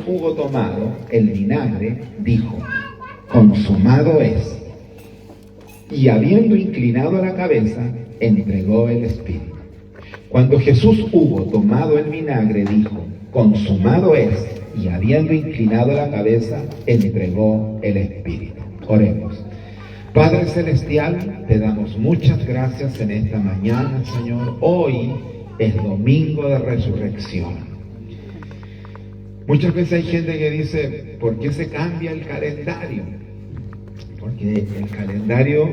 hubo tomado el vinagre, dijo: consumado es. Y habiendo inclinado la cabeza, entregó el Espíritu. Cuando Jesús hubo tomado el vinagre, dijo: consumado es. Y habiendo inclinado la cabeza, entregó el Espíritu. Oremos. Padre Celestial, te damos muchas gracias en esta mañana, Señor. Hoy es domingo de resurrección. Muchas veces hay gente que dice: ¿por qué se cambia el calendario? Porque el calendario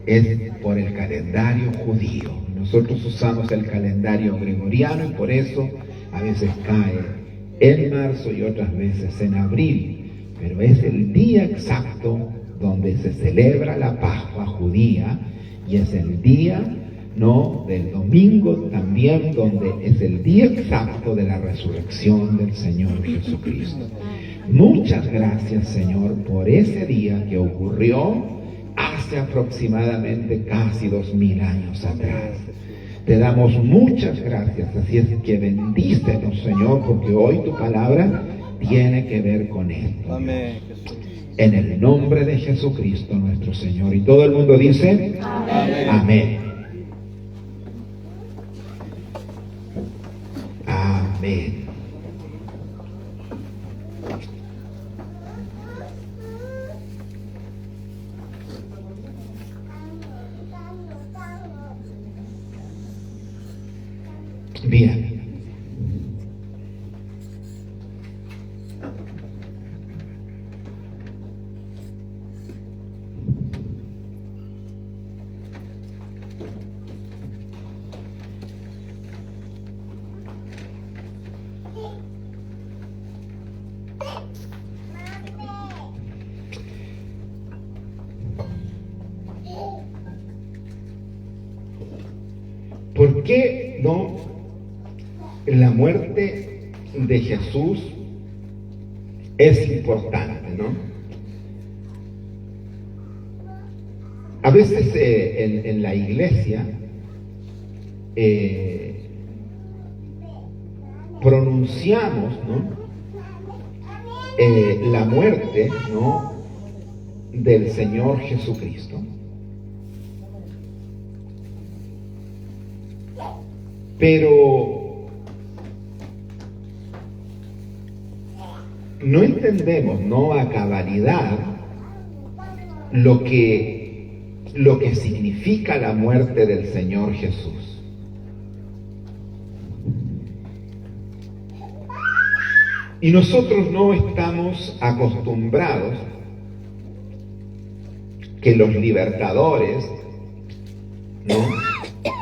es por el calendario judío. Nosotros usamos el calendario gregoriano y por eso a veces cae en marzo y otras veces en abril. Pero es el día exacto donde se celebra la Pascua judía y es el día del domingo también, donde es el día exacto de la resurrección del Señor Jesucristo. Muchas gracias, Señor, por ese día que ocurrió hace aproximadamente casi 2000 años atrás. Te damos muchas gracias, así es que bendícenos, Señor, porque hoy tu palabra tiene que ver con esto. Amén. En el nombre de Jesucristo nuestro Señor. Y todo el mundo dice: amén. Amén. Amén. Bien. ¿Por qué la muerte de Jesús es importante, no? A veces en la iglesia pronunciamos, la muerte, del Señor Jesucristo. Pero no entendemos, a cabalidad lo que significa la muerte del Señor Jesús. Y nosotros no estamos acostumbrados que los libertadores,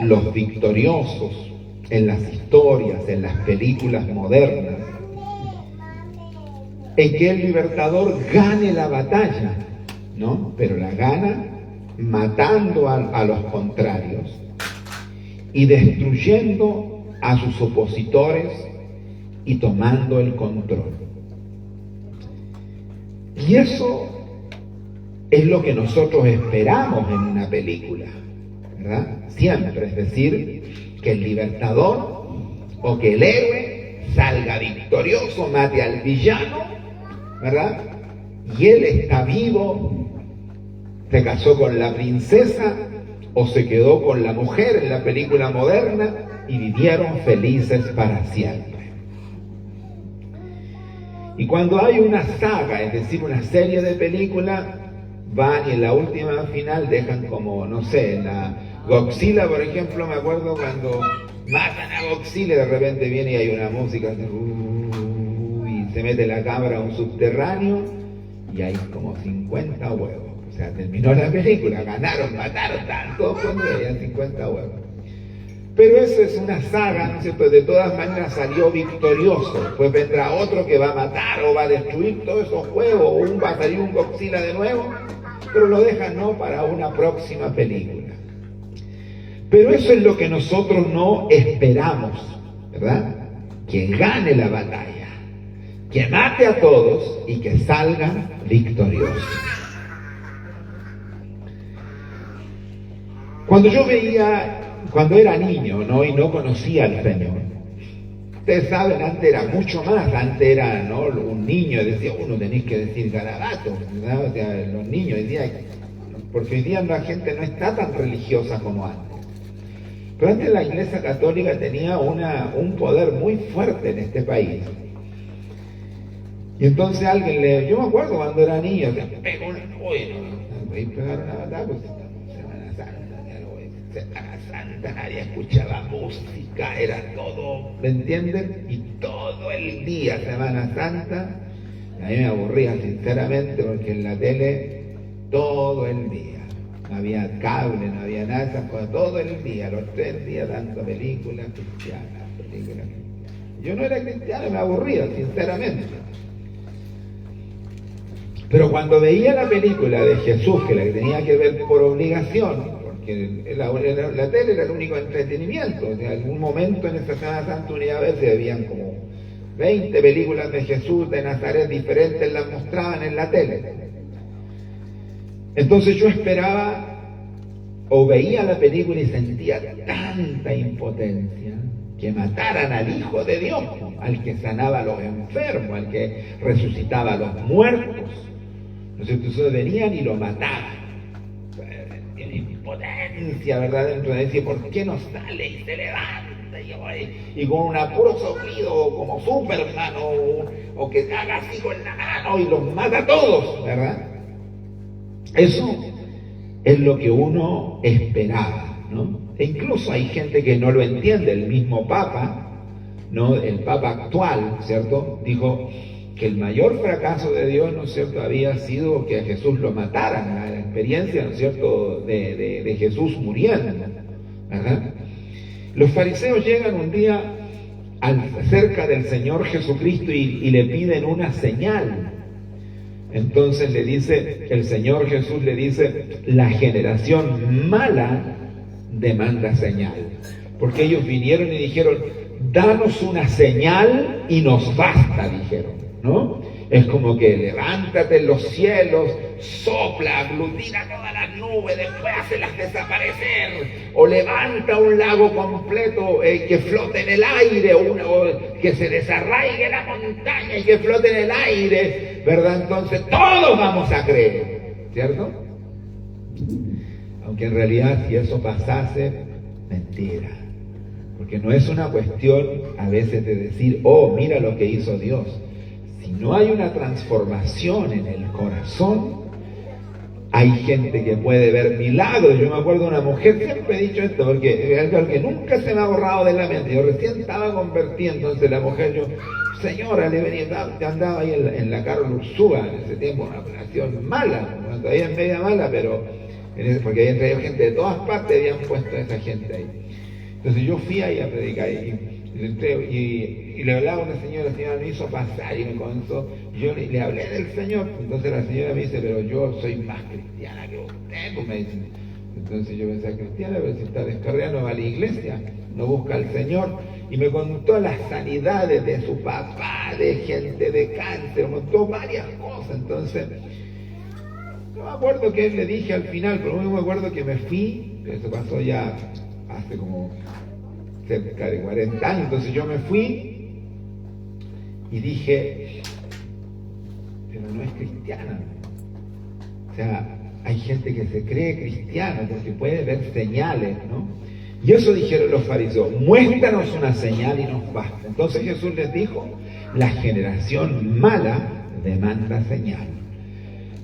los victoriosos en las historias, en las películas modernas, en que el libertador gane la batalla, pero la gana matando a los contrarios y destruyendo a sus opositores y tomando el control. Y eso es lo que nosotros esperamos en una película, ¿verdad? Siempre, es decir, que el libertador o que el héroe salga victorioso, mate al villano, ¿verdad? Y él está vivo, se casó con la princesa o se quedó con la mujer en la película moderna y vivieron felices para siempre. Y cuando hay una saga, es decir, una serie de películas, van y en la última final dejan como, en la Godzilla, por ejemplo, me acuerdo cuando matan a Godzilla y de repente viene y hay una música y se mete la cámara a un subterráneo y hay como 50 huevos. O sea, terminó la película, ganaron, mataron tanto cuando habían 50 huevos. Pero eso es una saga, ¿no es cierto? De todas maneras salió victorioso. Después vendrá otro que va a matar o va a destruir todos esos huevos, o va a salir un Godzilla de nuevo, pero lo dejan para una próxima película. Pero eso es lo que nosotros no esperamos, ¿verdad? Que gane la batalla, que mate a todos y que salga victorioso. Cuando era niño, y no conocía al Señor, Ustedes saben, antes era mucho más, antes era, ¿no? Un niño decía, uno tenéis que decir garabato, ¿verdad? O sea, los niños hoy día, porque hoy día la gente no está tan religiosa como antes. Pero antes la Iglesia Católica tenía un poder muy fuerte en este país. Y entonces yo me acuerdo cuando era niño, o sea, pegó una, no voy a pegar una batalla, pues Semana Santa, nadie escuchaba música, era todo, ¿me entienden? Y todo el día Semana Santa, a mí me aburría sinceramente porque en la tele todo el día, no había cable, no había nada, esas cosas, todo el día, los 3 días dando películas cristianas, Yo no era cristiano, me aburría sinceramente. Pero cuando veía la película de Jesús, que la tenía que ver por obligación, porque la tele era el único entretenimiento, o sea, en algún momento en esta Semana Santa unidad a veces habían como 20 películas de Jesús de Nazaret diferentes, las mostraban en la tele. Entonces yo esperaba o veía la película y sentía tanta impotencia que mataran al Hijo de Dios, al que sanaba a los enfermos, al que resucitaba a los muertos. Entonces venían y lo mataban. Tiene impotencia, ¿verdad? Dentro de decir, ¿por qué no sale y se levanta? Y con un apuro sofrido como Superman o que haga así con la mano y los mata a todos, ¿verdad? Eso es lo que uno esperaba, ¿no? E incluso hay gente que no lo entiende. El mismo Papa, ¿no? El Papa actual, ¿cierto? Dijo que el mayor fracaso de Dios, ¿no es cierto?, había sido que a Jesús lo mataran, la experiencia, ¿no es cierto?, de Jesús muriendo, ¿verdad? Los fariseos llegan un día cerca del Señor Jesucristo y le piden una señal. Entonces el Señor Jesús le dice, la generación mala demanda señal. Porque ellos vinieron y dijeron, danos una señal y nos basta, dijeron, ¿no? Es como que levántate en los cielos, sopla, aglutina todas las nubes, después hacelas desaparecer, o levanta un lago completo que flote en el aire, o que se desarraigue la montaña y que flote en el aire, ¿verdad? Entonces todos vamos a creer, ¿cierto? Aunque en realidad si eso pasase, mentira. Porque no es una cuestión a veces de decir, oh, mira lo que hizo Dios. Si no hay una transformación en el corazón, hay gente que puede ver milagros. Yo me acuerdo de una mujer, siempre he dicho esto, porque es algo que nunca se me ha borrado de la mente. Yo recién estaba convertido, entonces la mujer, señora, le venía, andaba ahí en la Carol Ursúa, en ese tiempo, una operación mala, bueno, todavía es media mala, pero porque habían traído gente de todas partes, habían puesto a esa gente ahí. Entonces yo fui ahí a predicar y le hablaba a una señora, la señora me hizo pasar y me comenzó, yo le hablé del Señor, entonces la señora me dice, pero yo soy más cristiana que usted, pues me dice. Entonces yo pensé, cristiana, pero si está descarriada no va a la iglesia, no busca al Señor, y me contó las sanidades de su papá, de gente de cáncer, me contó varias cosas. Entonces no me acuerdo qué le dije al final, pero no me acuerdo que me fui, que eso pasó ya hace como cerca de 40 años, entonces yo me fui y dije, pero no es cristiana. O sea, hay gente que se cree cristiana porque puede ver señales, ¿no? Y eso dijeron los fariseos, muéstranos una señal y nos basta. Entonces Jesús les dijo, la generación mala demanda señal.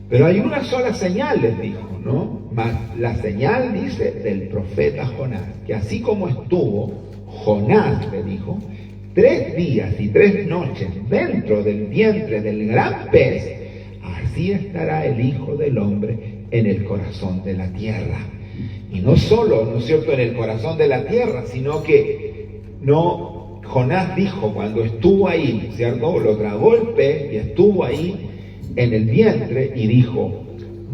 Pero hay una sola señal, les dijo, ¿no? Mas la señal, dice, del profeta Jonás, que así como estuvo Jonás, le dijo, 3 días y 3 noches dentro del vientre del gran pez, así estará el Hijo del Hombre en el corazón de la tierra. Y no solo, ¿no es cierto?, en el corazón de la tierra, sino que Jonás dijo cuando estuvo ahí, ¿cierto?, lo tragó el pez y estuvo ahí en el vientre y dijo,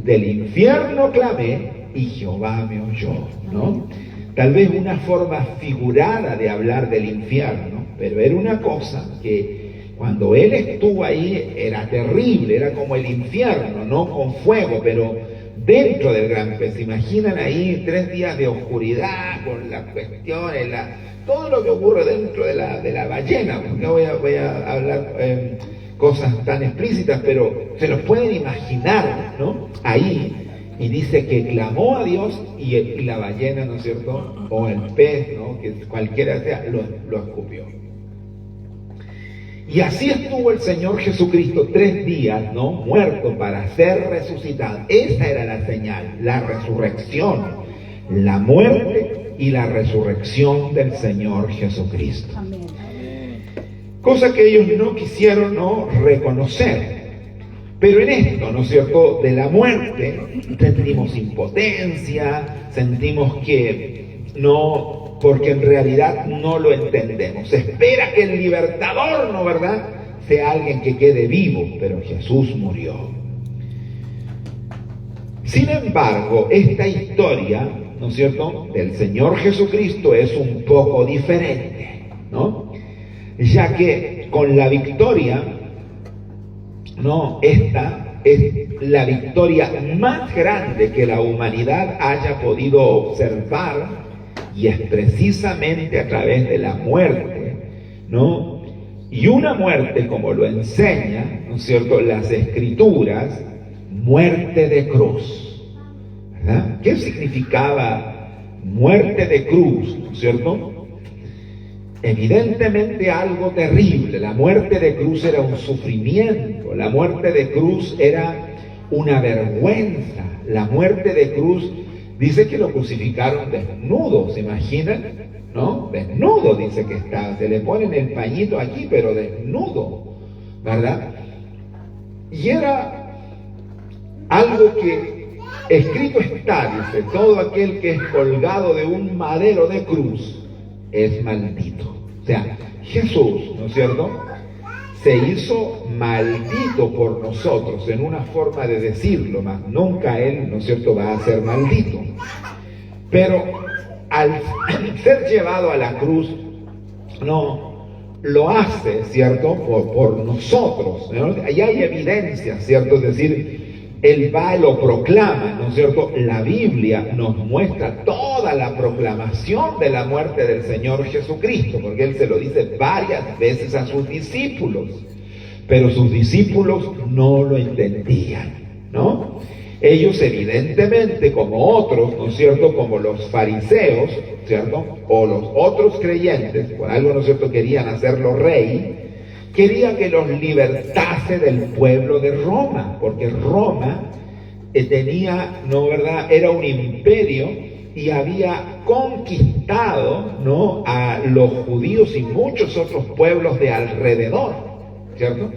del infierno clamé y Jehová me oyó, ¿no? Tal vez una forma figurada de hablar del infierno, pero era una cosa que cuando él estuvo ahí era terrible, era como el infierno, ¿no?, con fuego, pero dentro del gran pez. ¿Se imaginan ahí 3 días de oscuridad con las cuestiones, todo lo que ocurre dentro de la ballena? No voy a hablar cosas tan explícitas, pero se los pueden imaginar, ¿no? Ahí, y dice que clamó a Dios y la ballena, ¿no es cierto? O el pez, ¿no? Que cualquiera sea, lo escupió. Y así estuvo el Señor Jesucristo 3 días, ¿no? Muerto para ser resucitado. Esa era la señal, la resurrección, la muerte y la resurrección del Señor Jesucristo. Cosa que ellos no quisieron, ¿no?, reconocer. Pero en esto, ¿no es cierto?, de la muerte, sentimos impotencia, sentimos que no, porque en realidad no lo entendemos. Se espera que el libertador, ¿no, verdad?, sea alguien que quede vivo, pero Jesús murió. Sin embargo, esta historia, ¿no es cierto?, del Señor Jesucristo es un poco diferente, ¿no? Ya que con la victoria, no, esta es la victoria más grande que la humanidad haya podido observar, y es precisamente a través de la muerte, ¿no? Y una muerte, como lo enseña, ¿no es cierto?, las Escrituras, muerte de cruz, ¿verdad? ¿Qué significaba muerte de cruz, ¿no es cierto? Evidentemente algo terrible. La muerte de cruz era un sufrimiento, la muerte de cruz era una vergüenza, la muerte de cruz, dice que lo crucificaron desnudo, ¿se imaginan? ¿No? Desnudo dice que está, se le ponen el pañito aquí, pero desnudo, ¿verdad? Y era algo que escrito está, dice, todo aquel que es colgado de un madero de cruz es maldito. O sea, Jesús, ¿no es cierto?, se hizo maldito por nosotros, en una forma de decirlo, más nunca Él, ¿no es cierto?, va a ser maldito. Pero al ser llevado a la cruz, no, lo hace, ¿cierto?, por nosotros, ¿no? Ahí hay evidencia, ¿cierto?, es decir, Él va y lo proclama, ¿no es cierto? La Biblia nos muestra toda la proclamación de la muerte del Señor Jesucristo, porque Él se lo dice varias veces a sus discípulos, pero sus discípulos no lo entendían, ¿no? Ellos evidentemente, como otros, ¿no es cierto?, como los fariseos, ¿cierto?, o los otros creyentes, por algo, ¿no es cierto?, querían hacerlo rey, quería que los libertase del pueblo de Roma, porque Roma tenía, ¿no, verdad?, era un imperio y había conquistado, ¿no?, a los judíos y muchos otros pueblos de alrededor, ¿cierto?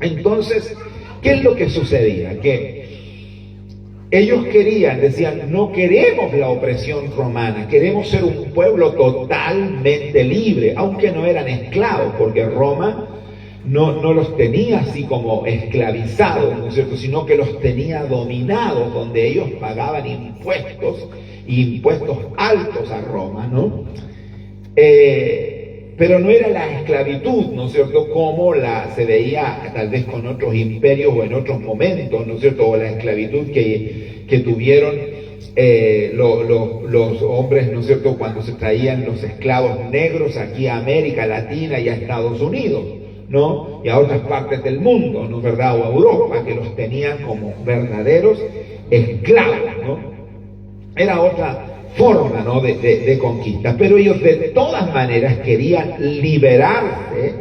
Entonces, ¿qué es lo que sucedía? Que ellos querían, decían, no queremos la opresión romana, queremos ser un pueblo totalmente libre, aunque no eran esclavos, porque Roma no los tenía así como esclavizados, ¿no es cierto?, sino que los tenía dominados, donde ellos pagaban impuestos altos a Roma, ¿no? Pero no era la esclavitud, ¿no es cierto?, como se veía tal vez con otros imperios o en otros momentos, ¿no es cierto?, o la esclavitud que tuvieron los hombres, ¿no es cierto?, cuando se traían los esclavos negros aquí a América Latina y a Estados Unidos, ¿no?, y a otras partes del mundo, ¿no es verdad?, o a Europa, que los tenían como verdaderos esclavos, ¿no? Era otra forma, ¿no?, de conquista, pero ellos de todas maneras querían liberarse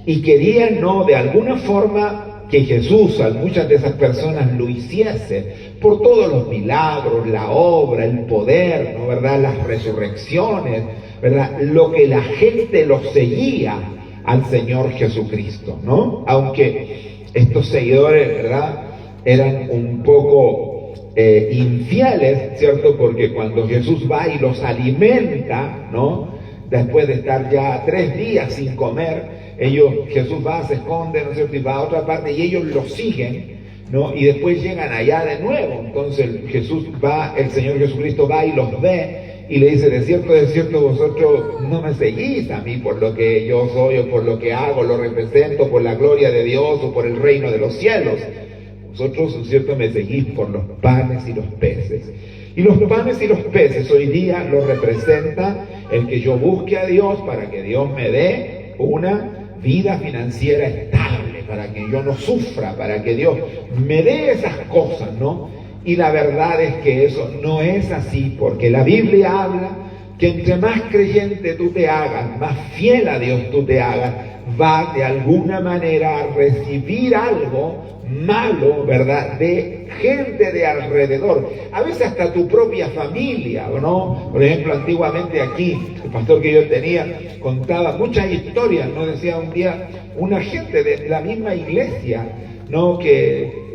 y querían, ¿no?, de alguna forma que Jesús, a muchas de esas personas lo hiciese, por todos los milagros, la obra, el poder, ¿no?, verdad?, las resurrecciones, ¿verdad?, lo que la gente lo seguía al Señor Jesucristo, ¿no? Aunque estos seguidores, ¿verdad?, eran un poco infieles, ¿cierto?, porque cuando Jesús va y los alimenta, ¿no?, después de estar ya 3 días sin comer, Jesús va, se esconde, ¿no es cierto?, y va a otra parte y ellos lo siguen, ¿no?, y después llegan allá de nuevo. Entonces el Señor Jesucristo va y los ve y le dice, de cierto, vosotros no me seguís a mí por lo que yo soy o por lo que hago, lo represento, por la gloria de Dios o por el reino de los cielos. Vosotros, ¿no es cierto?, me seguís por los panes y los peces. Y los panes y los peces hoy día lo representa el que yo busque a Dios para que Dios me dé una vida financiera estable, para que yo no sufra, para que Dios me dé esas cosas, ¿no? Y la verdad es que eso no es así, porque la Biblia habla que entre más creyente tú te hagas, más fiel a Dios tú te hagas, va de alguna manera a recibir algo malo, ¿verdad?, de gente de alrededor, a veces hasta tu propia familia, ¿o no? Por ejemplo, antiguamente aquí, el pastor que yo tenía contaba muchas historias, ¿no? Decía un día, una gente de la misma iglesia, ¿no?, que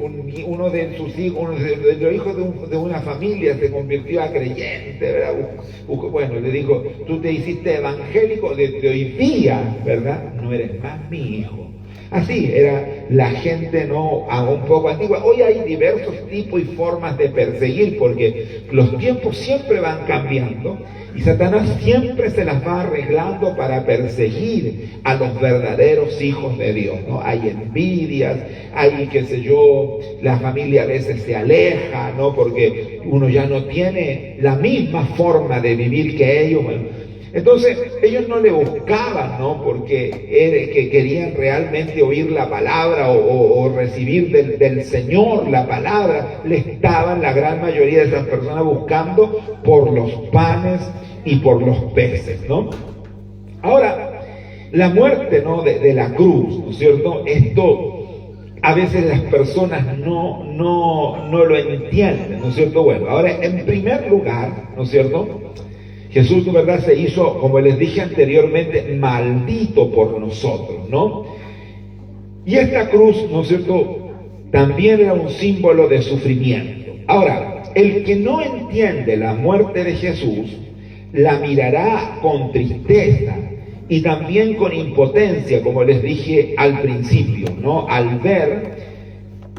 uno de sus hijos, uno de los hijos de una familia se convirtió a creyente, ¿verdad? Bueno, le dijo, tú te hiciste evangélico desde hoy día, ¿verdad? No eres más mi hijo. Así era la gente, ¿no?, un poco antigua. Hoy hay diversos tipos y formas de perseguir, porque los tiempos siempre van cambiando y Satanás siempre se las va arreglando para perseguir a los verdaderos hijos de Dios, ¿no? Hay envidias, hay, qué sé yo, la familia a veces se aleja, ¿no?, porque uno ya no tiene la misma forma de vivir que ellos. Bueno, entonces ellos no le buscaban, ¿no?, porque que querían realmente oír la palabra o recibir del Señor la palabra. Le estaban la gran mayoría de esas personas buscando por los panes y por los peces, ¿no? Ahora, la muerte, ¿no?, de la cruz, ¿no es cierto? Esto a veces las personas no lo entienden, ¿no es cierto? Bueno, ahora, en primer lugar, ¿no es cierto?, Jesús, de verdad, se hizo, como les dije anteriormente, maldito por nosotros, ¿no? Y esta cruz, ¿no es cierto?, también era un símbolo de sufrimiento. Ahora, el que no entiende la muerte de Jesús, la mirará con tristeza y también con impotencia, como les dije al principio, ¿no?, al ver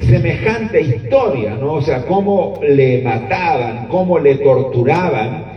semejante historia, ¿no? O sea, cómo le mataban, cómo le torturaban,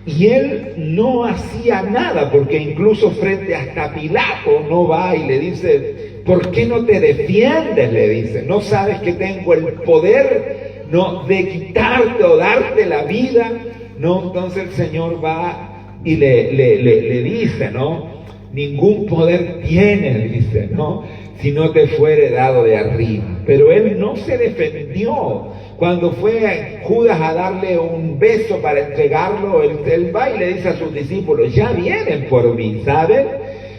y él no hacía nada, porque incluso frente hasta Pilato no va y le dice, ¿por qué no te defiendes?, le dice, ¿no sabes que tengo el poder, ¿no?, de quitarte o darte la vida? ¿No? Entonces el Señor va y le dice, ¿no?, ningún poder tienes, dice, ¿no?, si no te fuere dado de arriba. Pero él no se defendió. Cuando fue Judas a darle un beso para entregarlo, él va y le dice a sus discípulos, ya vienen por mí, ¿saben?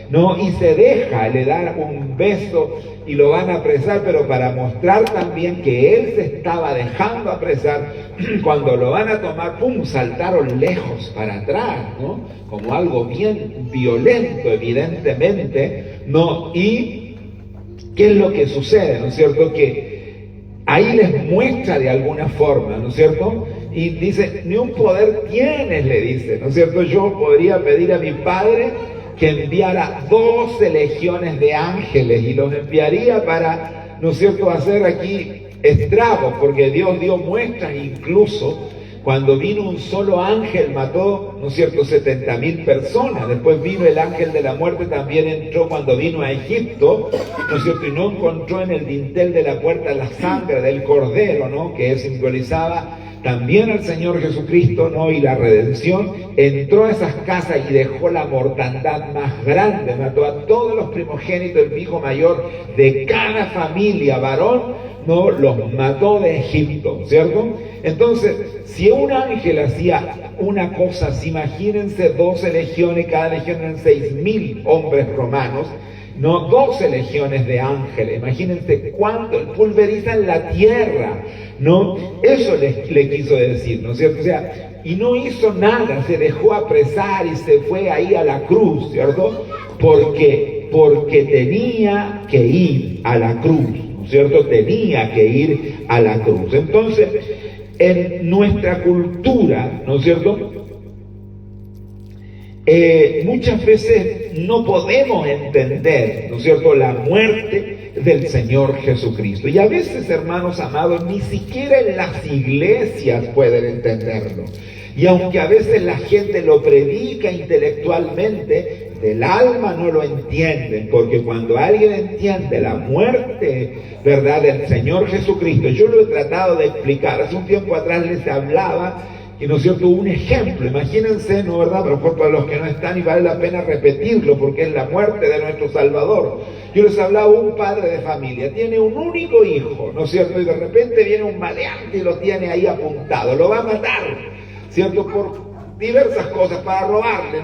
¿No? Y se deja, le da un beso y lo van a apresar, pero para mostrar también que él se estaba dejando apresar, cuando lo van a tomar, ¡pum!, saltaron lejos para atrás, ¿no?, como algo bien violento, evidentemente, ¿no? Y ¿qué es lo que sucede?, ¿no es cierto?, que ahí les muestra de alguna forma, ¿no es cierto? Y dice, ni un poder tienes, le dice, ¿no es cierto? Yo podría pedir a mi Padre que enviara 12 legiones de ángeles y los enviaría para, ¿no es cierto?, hacer aquí estragos, porque Dios dio muestras incluso. Cuando vino un solo ángel mató, ¿no es cierto?, 70.000 personas. Después vino el ángel de la muerte, también entró cuando vino a Egipto, ¿no es cierto?, y no encontró en el dintel de la puerta la sangre del cordero, ¿no?, que simbolizaba también al Señor Jesucristo, ¿no?, y la redención. Entró a esas casas y dejó la mortandad más grande, mató a todos los primogénitos, el hijo mayor de cada familia varón, ¿no?, los mató de Egipto, ¿cierto? Entonces, si un ángel hacía una cosa así, imagínense 12 legiones, cada legión eran 6.000 hombres romanos, no 12 legiones de ángeles, imagínense cuánto pulverizan la tierra, ¿no? Eso le quiso decir, ¿no es cierto? O sea, y no hizo nada, se dejó apresar y se fue ahí a la cruz, ¿cierto? Porque tenía que ir a la cruz, ¿no es cierto? Tenía que ir a la cruz. Entonces, en nuestra cultura, ¿no es cierto?, muchas veces no podemos entender, ¿no es cierto?, la muerte del Señor Jesucristo. Y a veces, hermanos amados, ni siquiera en las iglesias pueden entenderlo. Y aunque a veces la gente lo predica intelectualmente, del alma no lo entienden, porque cuando alguien entiende la muerte, ¿verdad?, del Señor Jesucristo, yo lo he tratado de explicar. Hace un tiempo atrás les hablaba, y no es cierto, un ejemplo, imagínense, ¿no, verdad?, pero por para los que no están, y vale la pena repetirlo, porque es la muerte de nuestro Salvador. Yo les hablaba, un padre de familia, tiene un único hijo, ¿no es cierto?, y de repente viene un maleante y lo tiene ahí apuntado, lo va a matar, ¿cierto?, por diversas cosas, para robarle,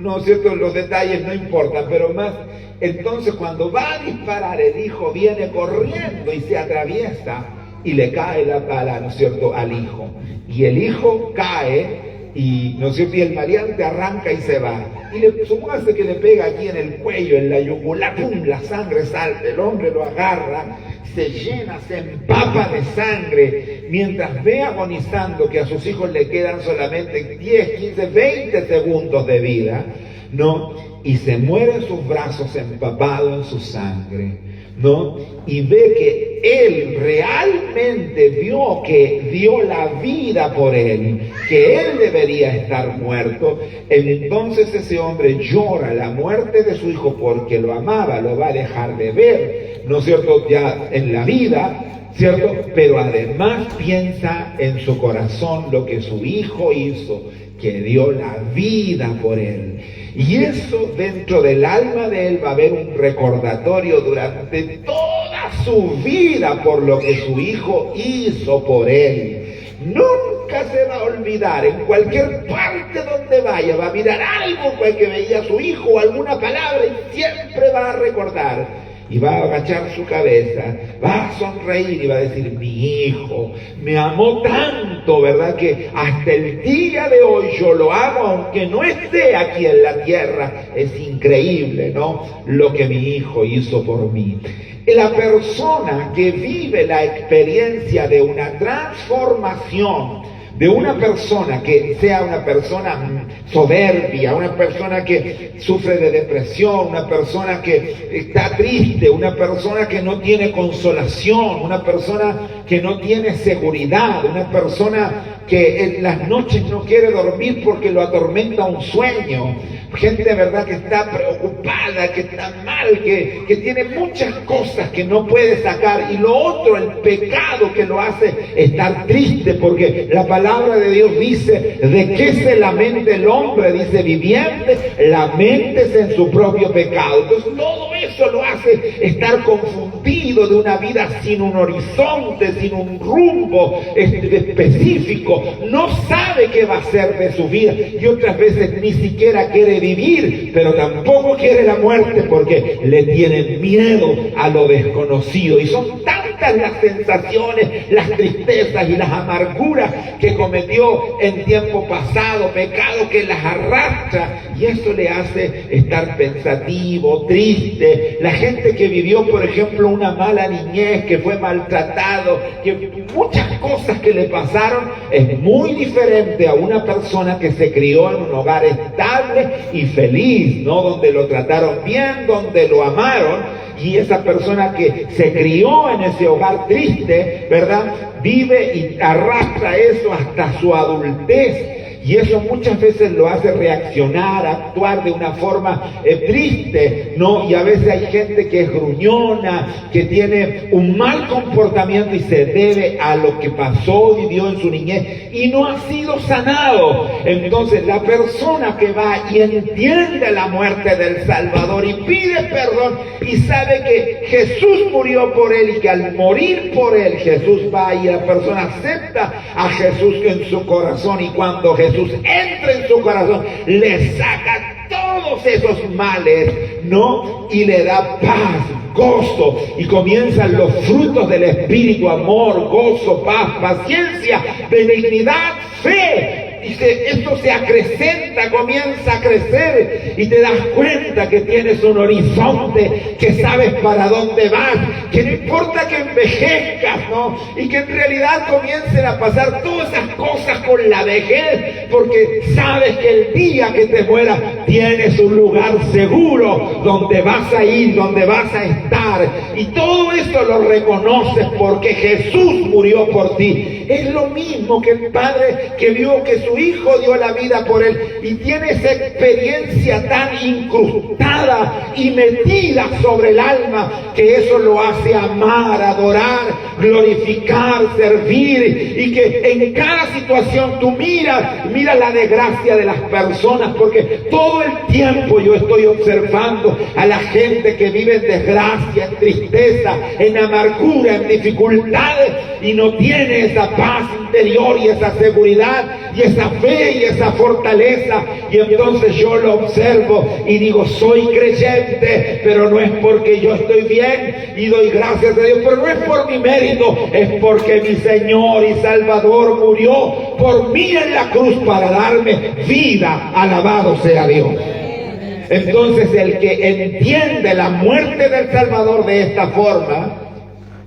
¿no es cierto?, los detalles no importan, pero más, entonces cuando va a disparar, el hijo viene corriendo y se atraviesa y le cae la bala, ¿no es cierto?, al hijo. Y el hijo cae y, ¿no es cierto?, y el maleante arranca y se va. Y supóngase que le pega aquí en el cuello, en la yugular, ¡pum!, la sangre salta, el hombre lo agarra, se llena, se empapa de sangre, mientras ve agonizando que a sus hijos le quedan solamente 10, 15, 20 segundos de vida, ¿no? Y se muere en sus brazos empapado en su sangre, ¿no? Y ve que él realmente vio que dio la vida por él, que él debería estar muerto. Entonces ese hombre llora la muerte de su hijo porque lo amaba, lo va a dejar de ver, ¿no es cierto?, ya en la vida, ¿cierto? Pero además piensa en su corazón lo que su hijo hizo, que dio la vida por él. Y eso dentro del alma de él va a haber un recordatorio durante toda su vida por lo que su hijo hizo por él. Nunca se va a olvidar, en cualquier parte donde vaya, va a mirar algo que veía su hijo o alguna palabra y siempre va a recordar. Y va a agachar su cabeza, va a sonreír y va a decir, mi hijo me amó tanto, ¿verdad?, que hasta el día de hoy yo lo amo, aunque no esté aquí en la tierra. Es increíble, ¿no?, lo que mi hijo hizo por mí. La persona que vive la experiencia de una transformación, de una persona que sea una persona soberbia, una persona que sufre de depresión, una persona que está triste, una persona que no tiene consolación, una persona que no tiene seguridad, una persona que en las noches no quiere dormir porque lo atormenta un sueño, gente, ¿verdad?, que está preocupada, que está mal, que tiene muchas cosas que no puede sacar. Y lo otro, el pecado que lo hace estar triste, porque la palabra de Dios dice, ¿de qué se lamenta el hombre? Dice, viviente, laméntese en su propio pecado. Entonces todo eso lo hace estar confundido, de una vida sin un horizonte, sin un rumbo específico. No sabe qué va a hacer de su vida, y otras veces ni siquiera quiere vivir, pero tampoco quiere la muerte porque le tiene miedo a lo desconocido. Y son tantas las sensaciones, las tristezas y las amarguras que cometió en tiempo pasado, pecado que las arrastra, y eso le hace estar pensativo, triste. La gente que vivió, por ejemplo, una mala niñez, que fue maltratado, que muchas cosas que le pasaron, es muy diferente a una persona que se crió en un hogar estable y feliz, ¿no?, donde lo trataron bien, donde lo amaron. Y esa persona que se crió en ese hogar triste, ¿verdad?, vive y arrastra eso hasta su adultez. Y eso muchas veces lo hace reaccionar, actuar de una forma triste, ¿no? Y a veces hay gente que es gruñona, que tiene un mal comportamiento y se debe a lo que pasó, vivió en su niñez y no ha sido sanado. Entonces la persona que va y entiende la muerte del Salvador y pide perdón y sabe que Jesús murió por él y que al morir por él Jesús va, y la persona acepta a Jesús en su corazón, y cuando Jesús entra en su corazón, le saca todos esos males, ¿no? Y le da paz, gozo, y comienzan los frutos del Espíritu: amor, gozo, paz, paciencia, benignidad, fe. Dice, esto se acrecenta, comienza a crecer, y te das cuenta que tienes un horizonte, que sabes para dónde vas, que no importa que envejezcas, ¿no? Y que en realidad comiencen a pasar todas esas cosas con la vejez, porque sabes que el día que te mueras tienes un lugar seguro donde vas a ir, donde vas a estar. Y todo eso lo reconoces porque Jesús murió por ti. Es lo mismo que el padre que vio que su hijo dio la vida por él y tiene esa experiencia tan incrustada y metida sobre el alma que eso lo hace amar, adorar, glorificar, servir, y que en cada situación tú mira la desgracia de las personas, porque todo el tiempo yo estoy observando a la gente que vive en desgracia, en tristeza, en amargura, en dificultades, y no tiene esa paz interior y esa seguridad y esa fe y esa fortaleza. Y entonces yo lo observo y digo, soy creyente, pero no es porque yo estoy bien y doy gracias a Dios, pero no es por mi mérito, es porque mi Señor y Salvador murió por mí en la cruz para darme vida. Alabado sea Dios. Entonces el que entiende la muerte del Salvador de esta forma,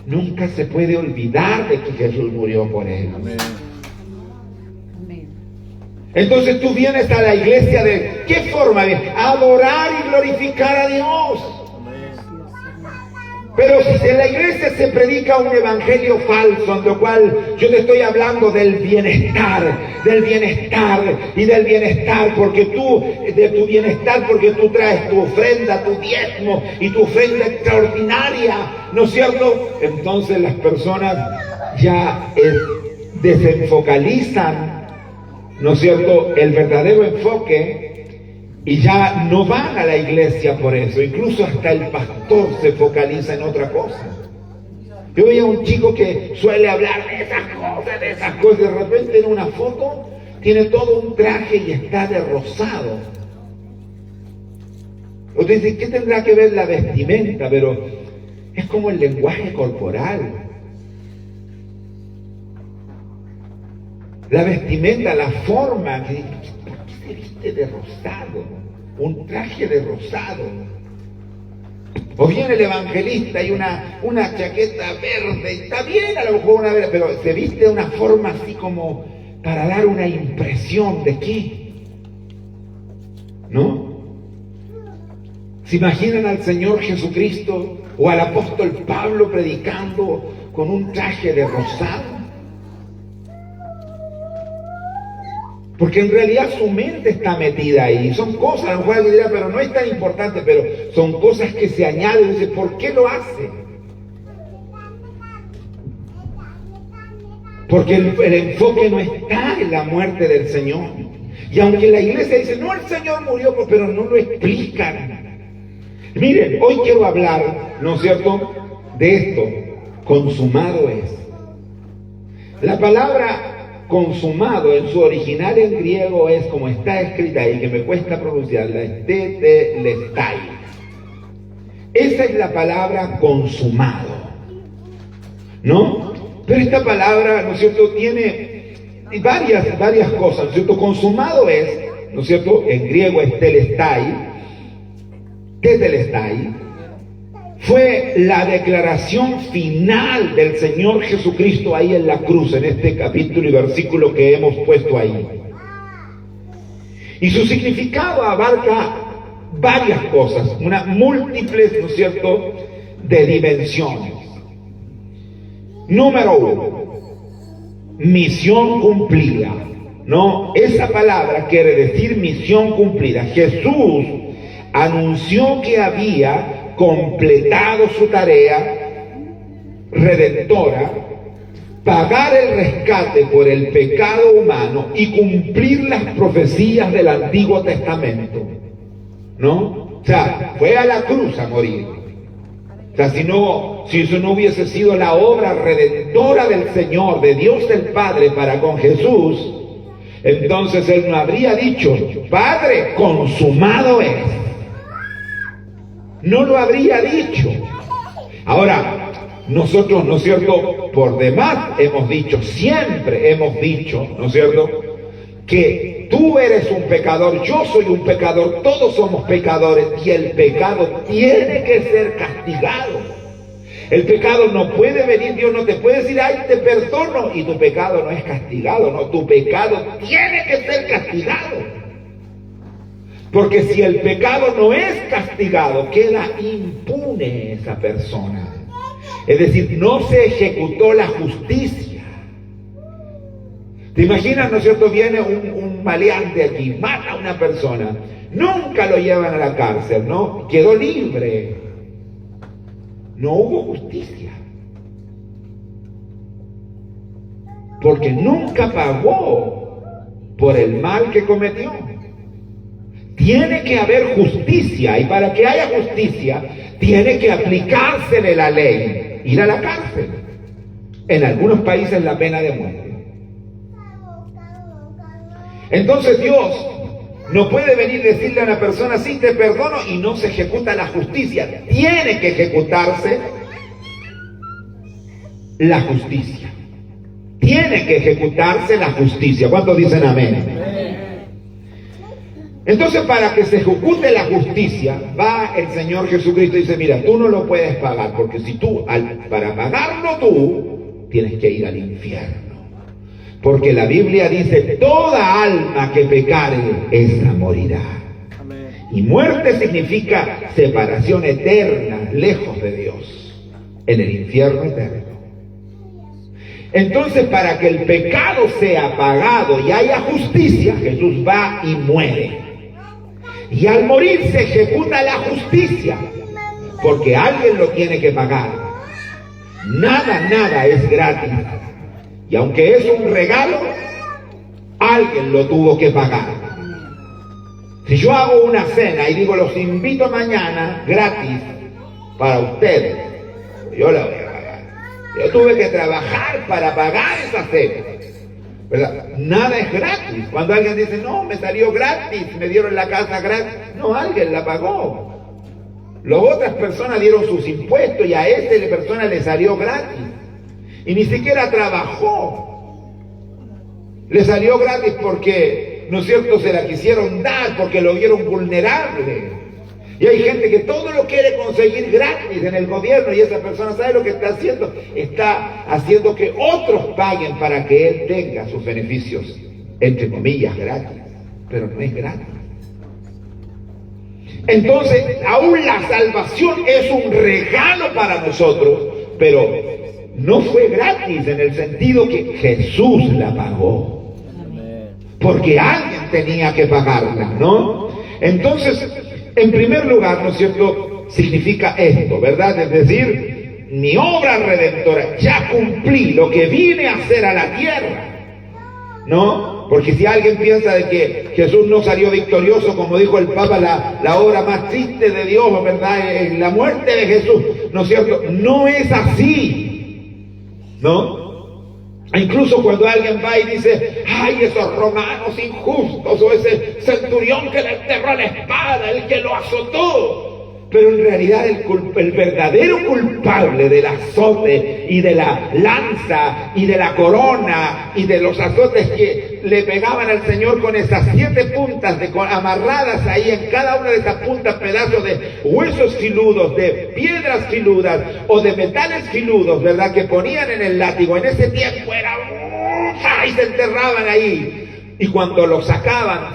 nunca se puede olvidar de que Jesús murió por él. Amén. Entonces tú vienes a la iglesia ¿de qué forma? A adorar y glorificar a Dios. Pero si en la iglesia se predica un evangelio falso, en lo cual yo te estoy hablando del bienestar y del bienestar, porque de tu bienestar, porque tú traes tu ofrenda, tu diezmo y tu ofrenda extraordinaria, ¿no es cierto? Entonces las personas ya desenfocalizan, ¿no es cierto?, el verdadero enfoque, y ya no van a la iglesia por eso. Incluso hasta el pastor se focaliza en otra cosa. Yo veía a un chico que suele hablar de esas cosas, de repente en una foto tiene todo un traje y está de rosado. Usted dice, ¿qué tendrá que ver la vestimenta? Pero es como el lenguaje corporal. La vestimenta, la forma, que ¿por qué se viste de rosado? Un traje de rosado. O viene el evangelista y una chaqueta verde, está bien a lo mejor una verde, pero se viste de una forma así como para dar una impresión de qué, ¿no? ¿Se imaginan al Señor Jesucristo o al apóstol Pablo predicando con un traje de rosado? Porque en realidad su mente está metida ahí. Son cosas, a lo mejor alguien dirá, pero no es tan importante, pero son cosas que se añaden. Dice, ¿por qué lo hace? Porque el enfoque no está en la muerte del Señor. Y aunque la iglesia dice, no, el Señor murió, pero no lo explican. Miren, hoy quiero hablar, ¿no es cierto?, de esto. Consumado es. La palabra consumado en su original en griego es como está escrita ahí, que me cuesta pronunciarla, es tetelestai. Esa es la palabra consumado, ¿no? Pero esta palabra, ¿no es cierto?, tiene varias cosas, ¿no es cierto? Consumado es, ¿no es cierto?, en griego es tetelestai, fue la declaración final del Señor Jesucristo ahí en la cruz, en este capítulo y versículo que hemos puesto ahí. Y su significado abarca varias cosas, múltiples, ¿no es cierto?, de dimensiones. Número 1, misión cumplida, ¿no? Esa palabra quiere decir misión cumplida. Jesús anunció que había completado su tarea redentora, pagar el rescate por el pecado humano y cumplir las profecías del Antiguo Testamento, ¿no? O sea, fue a la cruz a morir. O sea, si eso no hubiese sido la obra redentora del Señor, de Dios el Padre para con Jesús, entonces Él no habría dicho, Padre, consumado es. No lo habría dicho. Ahora, nosotros, ¿no es cierto?, por demás hemos dicho, siempre hemos dicho, ¿no es cierto?, que tú eres un pecador, yo soy un pecador, todos somos pecadores, y el pecado tiene que ser castigado. El pecado no puede venir, Dios no te puede decir, ay, te perdono, y tu pecado no es castigado, no, tu pecado tiene que ser castigado. Porque si el pecado no es castigado, queda impune esa persona. Es decir, no se ejecutó la justicia. ¿Te imaginas, no es cierto? Viene un maleante aquí, mata a una persona, nunca lo llevan a la cárcel, ¿no? Quedó libre. No hubo justicia. Porque nunca pagó por el mal que cometió. Tiene que haber justicia, y para que haya justicia, tiene que aplicársele la ley, ir a la cárcel. En algunos países la pena de muerte. Entonces Dios no puede venir y decirle a una persona, sí, te perdono, y no se ejecuta la justicia. Tiene que ejecutarse la justicia. Tiene que ejecutarse la justicia. ¿Cuántos dicen amén? Entonces, para que se ejecute la justicia, va el Señor Jesucristo y dice, mira, tú no lo puedes pagar, porque si tú, para pagarlo tú, tienes que ir al infierno. Porque la Biblia dice, toda alma que pecare, esa morirá. Y muerte significa separación eterna, lejos de Dios, en el infierno eterno. Entonces, para que el pecado sea pagado y haya justicia, Jesús va y muere. Y al morir se ejecuta la justicia, porque alguien lo tiene que pagar. Nada es gratis. Y aunque es un regalo, alguien lo tuvo que pagar. Si yo hago una cena y digo, los invito mañana gratis para ustedes, yo la voy a pagar. Yo tuve que trabajar para pagar esa cena, ¿verdad? Nada es gratis. Cuando alguien dice, no, me salió gratis, me dieron la casa gratis, no, alguien la pagó. Las otras personas dieron sus impuestos y a esa persona le salió gratis. Y ni siquiera trabajó. Le salió gratis porque, ¿no es cierto?, se la quisieron dar, porque lo vieron vulnerable. Y hay gente que todo lo quiere conseguir gratis en el gobierno, y esa persona, ¿sabe lo que está haciendo? Está haciendo que otros paguen para que él tenga sus beneficios, entre comillas, gratis. Pero no es gratis. Entonces, aún la salvación es un regalo para nosotros, pero no fue gratis en el sentido que Jesús la pagó. Porque alguien tenía que pagarla, ¿no? Entonces, en primer lugar, ¿no es cierto?, significa esto, ¿verdad? Es decir, mi obra redentora, ya cumplí lo que vine a hacer a la tierra, ¿no? Porque si alguien piensa de que Jesús no salió victorioso, como dijo el Papa, la obra más triste de Dios, ¿verdad?, es la muerte de Jesús, ¿no es cierto? No es así, ¿no? Incluso cuando alguien va y dice, ay, esos romanos injustos, o ese centurión que le enterró la espada, el que lo azotó. Pero en realidad el verdadero culpable del azote y de la lanza y de la corona y de los azotes que le pegaban al Señor con esas 7 puntas amarradas ahí en cada una de esas puntas, pedazos de huesos filudos, de piedras filudas o de metales filudos, ¿verdad?, que ponían en el látigo. En ese tiempo era y se enterraban ahí, y cuando lo sacaban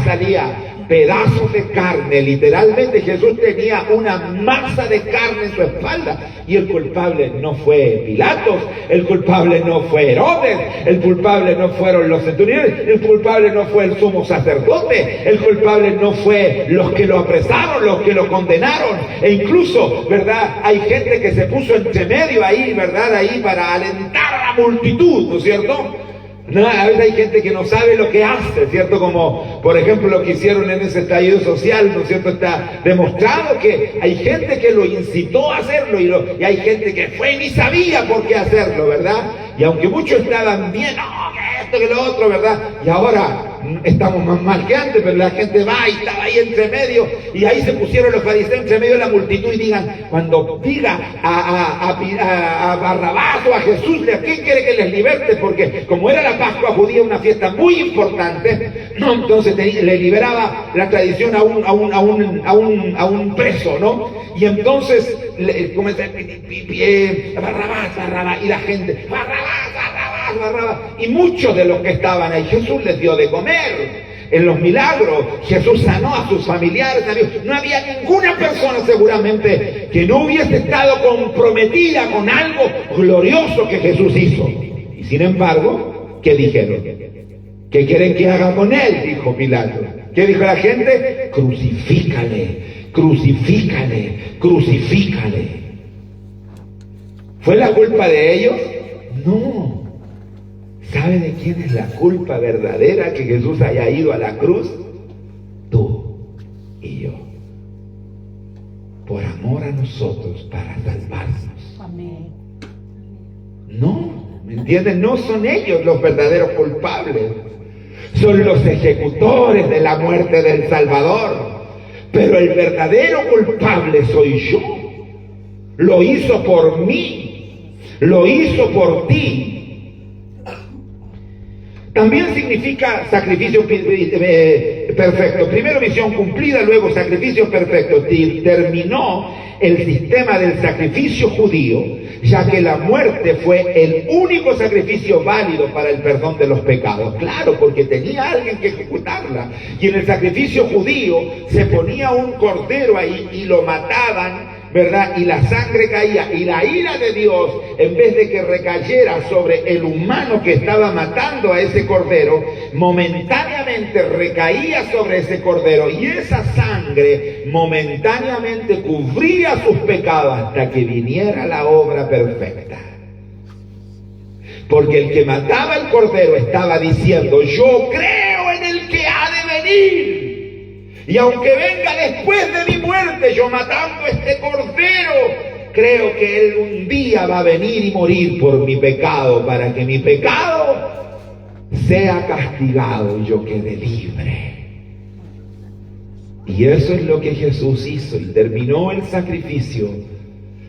salía pedazos de carne. Literalmente Jesús tenía una masa de carne en su espalda, y el culpable no fue Pilatos, el culpable no fue Herodes, el culpable no fueron los centuriones, el culpable no fue el sumo sacerdote, el culpable no fue los que lo apresaron, los que lo condenaron. E incluso, ¿verdad?, hay gente que se puso entre medio ahí, ¿verdad?, ahí para alentar a la multitud, ¿no es cierto? No, a veces hay gente que no sabe lo que hace, ¿cierto? Como, por ejemplo, lo que hicieron en ese estallido social, ¿no es cierto? Está demostrado que hay gente que lo incitó a hacerlo, y hay gente que fue y ni sabía por qué hacerlo, ¿verdad? Y aunque muchos estaban bien, no, que esto, que lo otro, ¿verdad? Y ahora estamos más mal que antes, pero la gente va y estaba ahí entre medio, y ahí se pusieron los fariseos entre medio de la multitud, y digan, cuando diga a Barrabás o a Jesús, ¿a quién quiere que les liberte? Porque como era la Pascua judía, una fiesta muy importante, ¿no?, entonces le liberaba la tradición a un preso, ¿no? Y entonces comenzó Barrabás, y la gente, Barrabás, y muchos de los que estaban ahí, Jesús les dio de comer. en los milagros, Jesús sanó a sus familiares, no había ninguna persona seguramente que no hubiese estado comprometida con algo glorioso que Jesús hizo. Y sin embargo, ¿qué dijeron? ¿Qué quieren que haga con él?, dijo Pilato. ¿Qué dijo la gente? Crucifícale, crucifícale, crucifícale. ¿Fue la culpa de ellos? No. ¿Sabe de quién es la culpa verdadera que Jesús haya ido a la cruz? Tú y yo. Por amor a nosotros, para salvarnos. Amén. No, ¿me entienden? No son ellos los verdaderos culpables. Son los ejecutores de la muerte del Salvador. Pero el verdadero culpable soy yo. Lo hizo por mí. Lo hizo por ti. También significa sacrificio perfecto. Primero misión cumplida, luego sacrificio perfecto. Terminó el sistema del sacrificio judío, ya que la muerte fue el único sacrificio válido para el perdón de los pecados. Claro, porque tenía alguien que ejecutarla. Y en el sacrificio judío se ponía un cordero ahí y lo mataban, ¿verdad? Y la sangre caía, y la ira de Dios, en vez de que recayera sobre el humano que estaba matando a ese cordero, momentáneamente recaía sobre ese cordero, y esa sangre momentáneamente cubría sus pecados hasta que viniera la obra perfecta. Porque el que mataba el cordero estaba diciendo: yo creo en el que ha de venir. Y aunque venga después de mi muerte, yo matando este cordero, creo que él un día va a venir y morir por mi pecado, para que mi pecado sea castigado y yo quede libre. Y eso es lo que Jesús hizo, y terminó el sacrificio.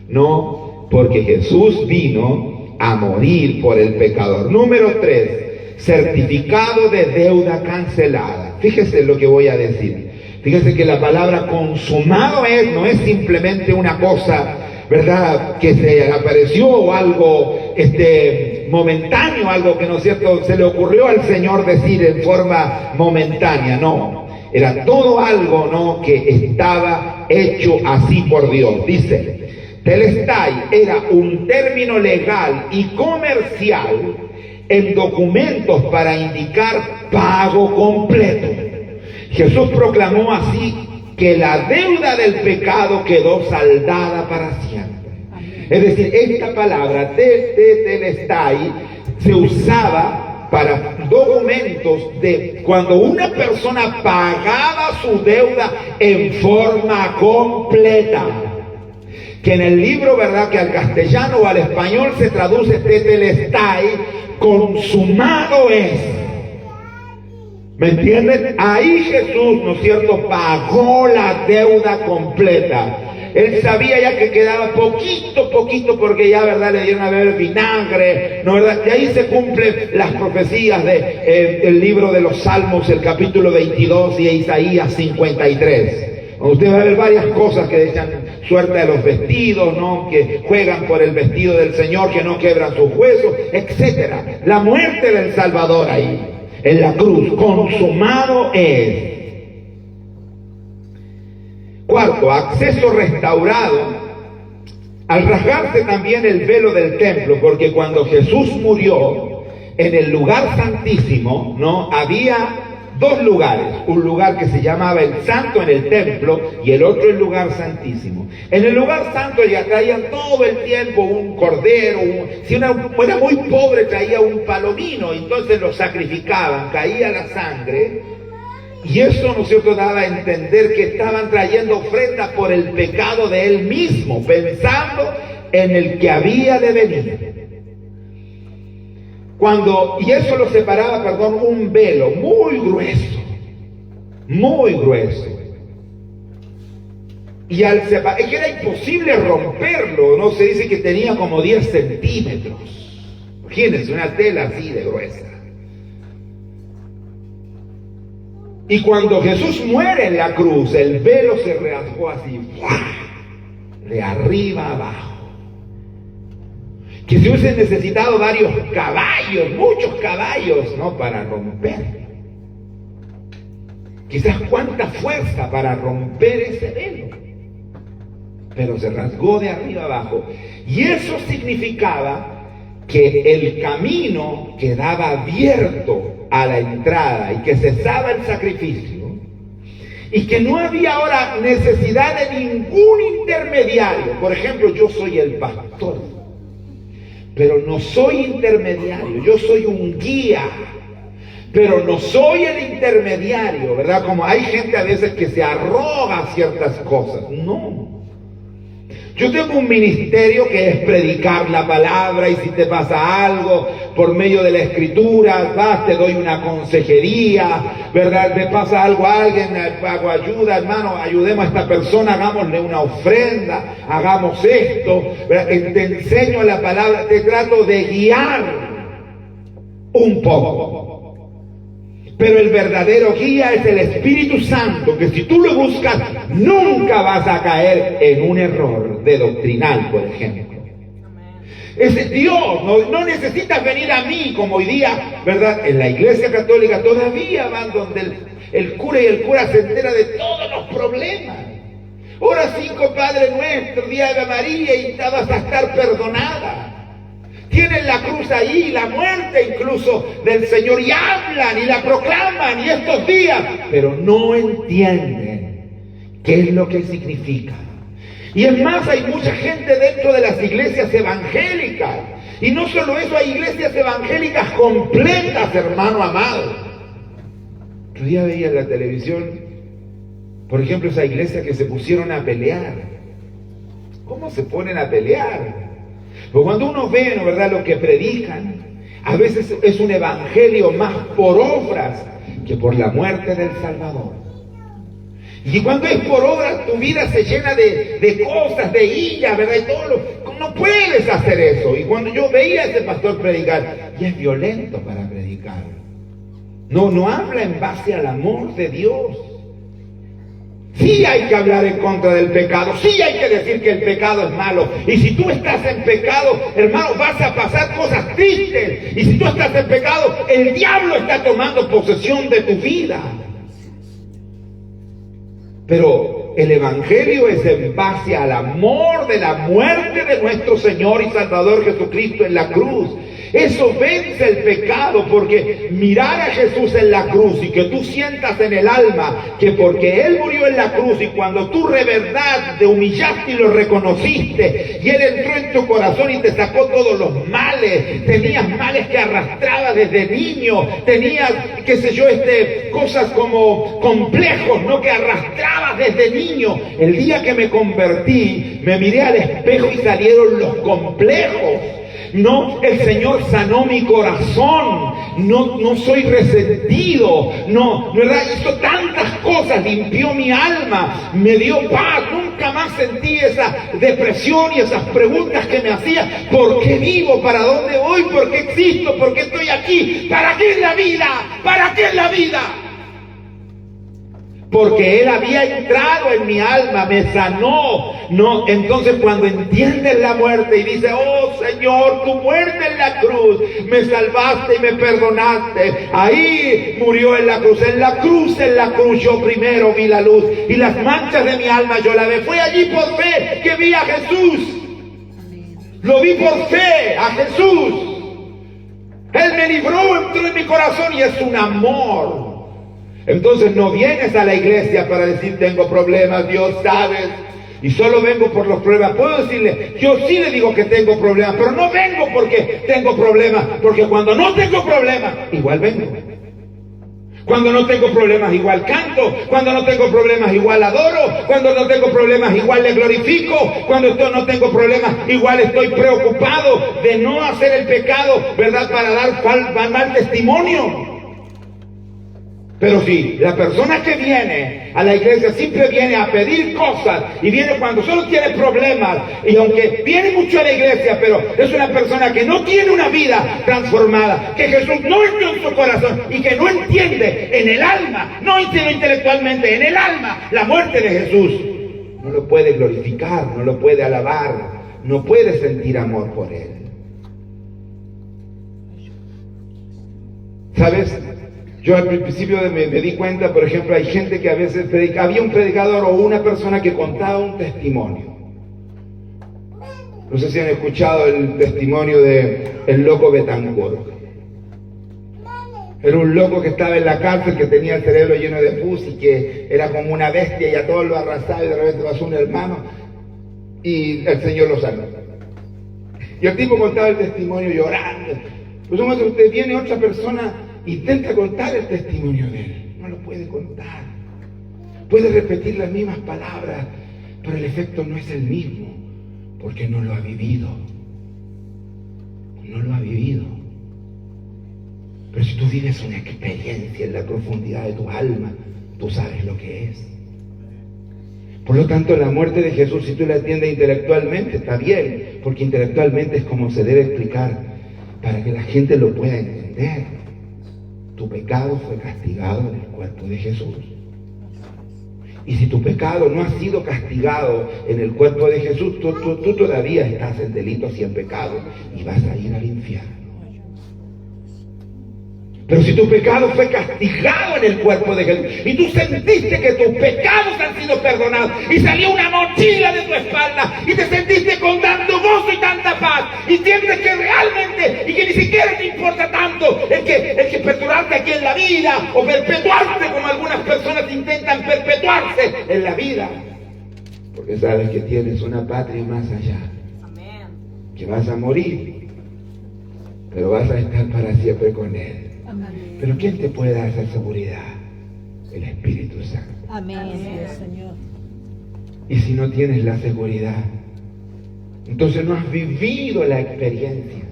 No, porque Jesús vino a morir por el pecador. Número 3, certificado de deuda cancelada. Fíjese lo que voy a decir. Fíjense que la palabra consumado no es simplemente una cosa, ¿verdad?, que se apareció, o algo momentáneo, algo que, ¿no es cierto?, se le ocurrió al Señor decir en forma momentánea. No, era todo algo, ¿no?, que estaba hecho así por Dios. Dice, telestai era un término legal y comercial en documentos para indicar pago completo. Jesús proclamó así que la deuda del pecado quedó saldada para siempre. Es decir, esta palabra telestai se usaba para documentos de cuando una persona pagaba su deuda en forma completa. Que en el libro, ¿verdad?, que al castellano o al español se traduce telestai, consumado es. ¿Me entienden? Ahí Jesús, ¿no es cierto?, pagó la deuda completa. Él sabía ya que quedaba poquito, porque ya, ¿verdad?, le dieron a beber vinagre, ¿no, verdad? Y ahí se cumplen las profecías del libro de los Salmos, el capítulo 22 y Isaías 53. Usted va a ver varias cosas que echan suerte a los vestidos, ¿no?, que juegan por el vestido del Señor, que no quebran sus huesos, etcétera. La muerte del Salvador ahí, en la cruz, consumado es. Cuarto, acceso restaurado. Al rasgarse también el velo del templo, porque cuando Jesús murió en el lugar santísimo, ¿no?, había dos lugares, un lugar que se llamaba el santo en el templo y el otro el lugar santísimo. En el lugar santo ya traían todo el tiempo un cordero, si una era muy pobre traía un palomino, entonces lo sacrificaban, caía la sangre, y eso, ¿no es cierto?, daba a entender que estaban trayendo ofrendas por el pecado de él mismo, pensando en el que había de venir. Y eso lo separaba, un velo muy grueso. Y al separar, es que era imposible romperlo, ¿no? Se dice que tenía como 10 centímetros. Imagínense, una tela así de gruesa. Y cuando Jesús muere en la cruz, el velo se rasgó así, de arriba a abajo. Que se hubiesen necesitado varios caballos, muchos caballos, ¿no?, para romper. Quizás cuánta fuerza para romper ese velo. Pero se rasgó de arriba abajo. Y eso significaba que el camino quedaba abierto a la entrada y que cesaba el sacrificio. Y que no había ahora necesidad de ningún intermediario. Por ejemplo, yo soy el pastor, pero no soy intermediario. Yo soy un guía, pero no soy el intermediario, ¿verdad? Como hay gente a veces que se arroga ciertas cosas. No. Yo tengo un ministerio que es predicar la palabra, y si te pasa algo por medio de la escritura, vas, te doy una consejería, ¿verdad? Te pasa algo a alguien, hago ayuda, hermano, ayudemos a esta persona, hagámosle una ofrenda, hagamos esto, ¿verdad? Te enseño la palabra, te trato de guiar un poco. Pero el verdadero guía es el Espíritu Santo, que si tú lo buscas, nunca vas a caer en un error de doctrinal, por ejemplo. Ese Dios no necesitas venir a mí, como hoy día, ¿verdad? En la Iglesia Católica todavía van donde el cura, y el cura se entera de todos los problemas. Ora 5 Padre Nuestro, día de María, y te vas a estar perdonada. Tienen la cruz ahí, la muerte incluso del Señor, y hablan y la proclaman y estos días, pero no entienden qué es lo que significa. Y es más, hay mucha gente dentro de las iglesias evangélicas, y no solo eso, hay iglesias evangélicas completas, hermano amado. Otro día veía en la televisión, por ejemplo, esa iglesia que se pusieron a pelear. ¿Cómo se ponen a pelear? Pero cuando uno ve, ¿no, verdad?, lo que predican, a veces es un evangelio más por obras que por la muerte del Salvador. Y cuando es por obras, tu vida se llena de cosas, de ira, ¿verdad? Y todo no puedes hacer eso. Y cuando yo veía a ese pastor predicar, y es violento para predicar. No habla en base al amor de Dios. Sí hay que hablar en contra del pecado, sí hay que decir que el pecado es malo. Y si tú estás en pecado, hermano, vas a pasar cosas tristes. Y si tú estás en pecado, el diablo está tomando posesión de tu vida. Pero el evangelio es en base al amor de la muerte de nuestro Señor y Salvador Jesucristo en la cruz. Eso vence el pecado, porque mirar a Jesús en la cruz y que tú sientas en el alma que porque Él murió en la cruz, y cuando tú de verdad te humillaste y lo reconociste, y Él entró en tu corazón y te sacó todos los males, tenías males que arrastrabas desde niño, tenías, qué sé yo, cosas como complejos, ¿no?, que arrastrabas desde niño. El día que me convertí, me miré al espejo y salieron los complejos. No, el Señor sanó mi corazón. No soy resentido. ¿Verdad? Hizo tantas cosas, limpió mi alma, me dio paz. Nunca más sentí esa depresión y esas preguntas que me hacía. ¿Por qué vivo? ¿Para dónde voy? ¿Por qué existo? ¿Por qué estoy aquí? ¿Para qué es la vida? ¿Para qué es la vida? Porque Él había entrado en mi alma, me sanó. No, entonces cuando entiendes la muerte y dices, oh Señor, tu muerte en la cruz, me salvaste y me perdonaste. Ahí murió en la cruz, yo primero vi la luz, y las manchas de mi alma yo la vi. Fue allí por fe que vi a Jesús. Lo vi por fe a Jesús. Él me libró, entró en mi corazón, y es un amor. Entonces no vienes a la iglesia para decir tengo problemas, Dios sabes, y solo vengo por los problemas. Puedo decirle, yo sí le digo que tengo problemas, pero no vengo porque tengo problemas, porque cuando no tengo problemas, igual vengo. Cuando no tengo problemas, igual canto. Cuando no tengo problemas, igual adoro. Cuando no tengo problemas, igual le glorifico. Cuando no tengo problemas, igual estoy preocupado de no hacer el pecado, ¿verdad?, para dar mal testimonio. Pero si la persona que viene a la iglesia siempre viene a pedir cosas, y viene cuando solo tiene problemas, y aunque viene mucho a la iglesia, pero es una persona que no tiene una vida transformada, que Jesús no entró en su corazón y que no entiende en el alma, no entiende intelectualmente, en el alma, la muerte de Jesús, no lo puede glorificar, no lo puede alabar, no puede sentir amor por Él. ¿Sabes? Yo al principio me di cuenta, por ejemplo, hay gente que a veces había un predicador o una persona que contaba un testimonio. No sé si han escuchado el testimonio de el loco Betancourt. Era un loco que estaba en la cárcel, que tenía el cerebro lleno de pus y que era como una bestia y a todos lo arrasaba, y de repente pasó un hermano y el Señor lo sanó. Y el tipo contaba el testimonio llorando. Pues un momento usted viene, otra persona intenta contar el testimonio de él, no lo puede contar. Puede repetir las mismas palabras, pero el efecto no es el mismo, porque no lo ha vivido. No lo ha vivido. Pero si tú vives una experiencia en la profundidad de tu alma, tú sabes lo que es. Por lo tanto, la muerte de Jesús, si tú la entiendes intelectualmente, está bien, porque intelectualmente es como se debe explicar, para que la gente lo pueda entender. Tu pecado fue castigado en el cuerpo de Jesús. Y si tu pecado no ha sido castigado en el cuerpo de Jesús, tú todavía estás en delitos y en pecado y vas a ir al infierno. Pero si tu pecado fue castigado en el cuerpo de Jesús y tú sentiste que tus pecados han sido perdonados y salió una mochila de tu espalda y te sentiste con tanto gozo y tanta paz y sientes que realmente y que ni siquiera te importa tanto el que perdurarte aquí en la vida o perpetuarte como algunas personas intentan perpetuarse en la vida, porque sabes que tienes una patria más allá. Amén. Que vas a morir, pero vas a estar para siempre con Él. Amén. Pero ¿quién te puede dar esa seguridad? El Espíritu Santo. Amén, Señor. Y si no tienes la seguridad, entonces no has vivido la experiencia.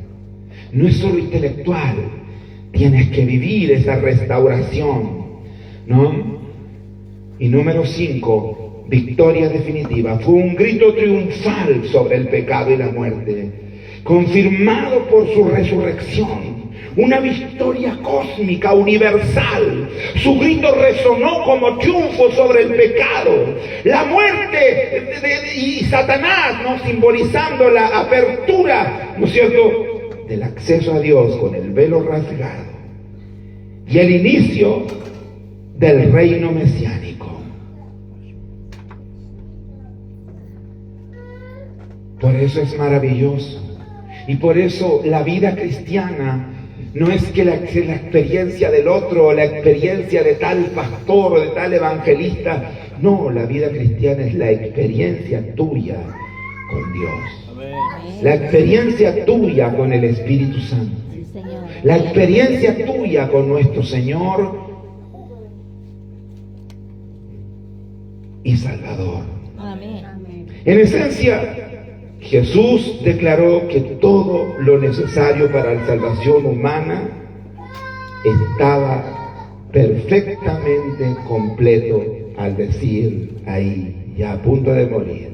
No es solo intelectual, tienes que vivir esa restauración, ¿no? Y número 5, victoria definitiva. Fue un grito triunfal sobre el pecado y la muerte, confirmado por su resurrección. Una victoria cósmica, universal. Su grito resonó como triunfo sobre el pecado. La muerte y Satanás, ¿no? Simbolizando la apertura, ¿no es cierto?, del acceso a Dios con el velo rasgado. Y el inicio del reino mesiánico. Por eso es maravilloso. Y por eso la vida cristiana no es que la experiencia del otro o la experiencia de tal pastor o de tal evangelista. No, la vida cristiana es la experiencia tuya con Dios. Amén. La experiencia tuya con el Espíritu Santo. Sí, la experiencia tuya con nuestro Señor y Salvador. Amén. En esencia, Jesús declaró que todo lo necesario para la salvación humana estaba perfectamente completo al decir ahí, ya a punto de morir: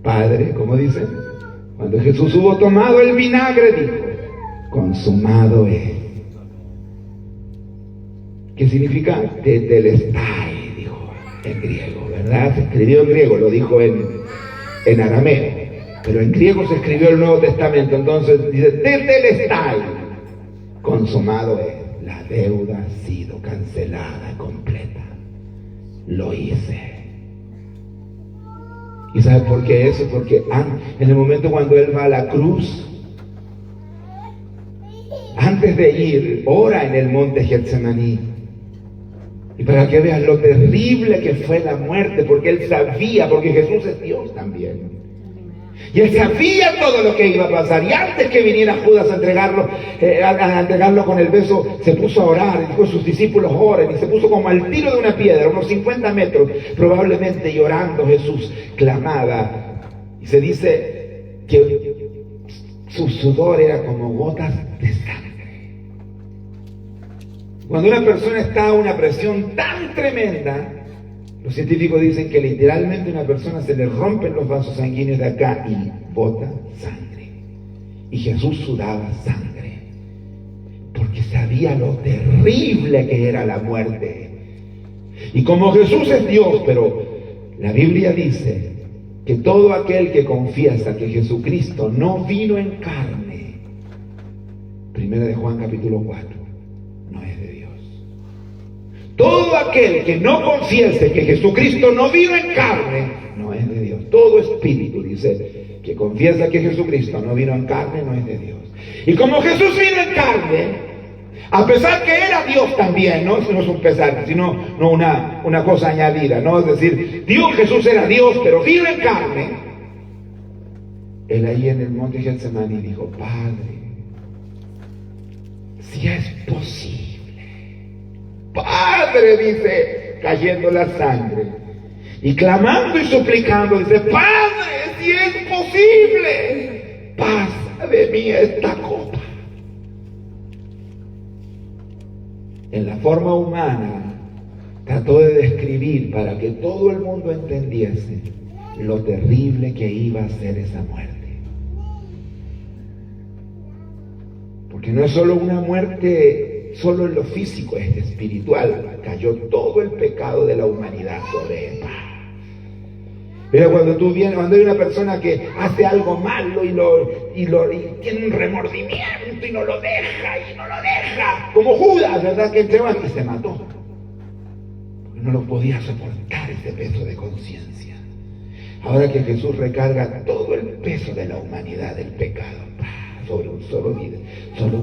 Padre, ¿cómo dicen? Cuando Jesús hubo tomado el vinagre, dijo: consumado es. ¿Qué significa? Tetelestai, dijo en griego, ¿verdad? Se escribió en griego, lo dijo en arameo, pero en griego se escribió el Nuevo Testamento. Entonces dice tetelestai, consumado es. La deuda ha sido cancelada completa, lo hice. ¿Y sabes por qué eso? Porque en el momento cuando Él va a la cruz, antes de ir, ora en el monte Getsemaní. Y para que veas lo terrible que fue la muerte, porque Él sabía, porque Jesús es Dios también. Y Él sabía todo lo que iba a pasar. Y antes que viniera Judas a entregarlo con el beso, se puso a orar y dijo a sus discípulos: oren. Y se puso como al tiro de una piedra, unos 50 metros, probablemente llorando. Jesús clamaba. Y se dice que su sudor era como gotas de sangre. Cuando una persona está a una presión tan tremenda, los científicos dicen que literalmente a una persona se le rompen los vasos sanguíneos de acá y bota sangre. Y Jesús sudaba sangre, porque sabía lo terrible que era la muerte. Y como Jesús es Dios, pero la Biblia dice que todo aquel que confiesa que Jesucristo no vino en carne, 1 de Juan capítulo 4, no Todo aquel que no confiese que Jesucristo no vino en carne, no es de Dios. Todo espíritu, dice, que confiesa que Jesucristo no vino en carne, no es de Dios. Y como Jesús vino en carne, a pesar que era Dios también, ¿no? Eso no es un pesar, sino no una cosa añadida, ¿no? Es decir, Jesús era Dios, pero vino en carne. Él ahí en el monte Getsemaní dijo, Padre, si es posible, Padre, dice, cayendo la sangre, y clamando y suplicando, dice, Padre, si es posible, pasa de mí esta copa. En la forma humana, trató de describir para que todo el mundo entendiese lo terrible que iba a ser esa muerte. Porque no es solo una muerte, solo en lo físico, es espiritual. Cayó todo el pecado de la humanidad sobre él. Pero cuando hay una persona que hace algo malo y tiene un remordimiento y no lo deja, como Judas, ¿verdad? Que entregó y se mató. Porque no lo podía soportar ese peso de conciencia. Ahora que Jesús recarga todo el peso de la humanidad, del pecado, sobre un solo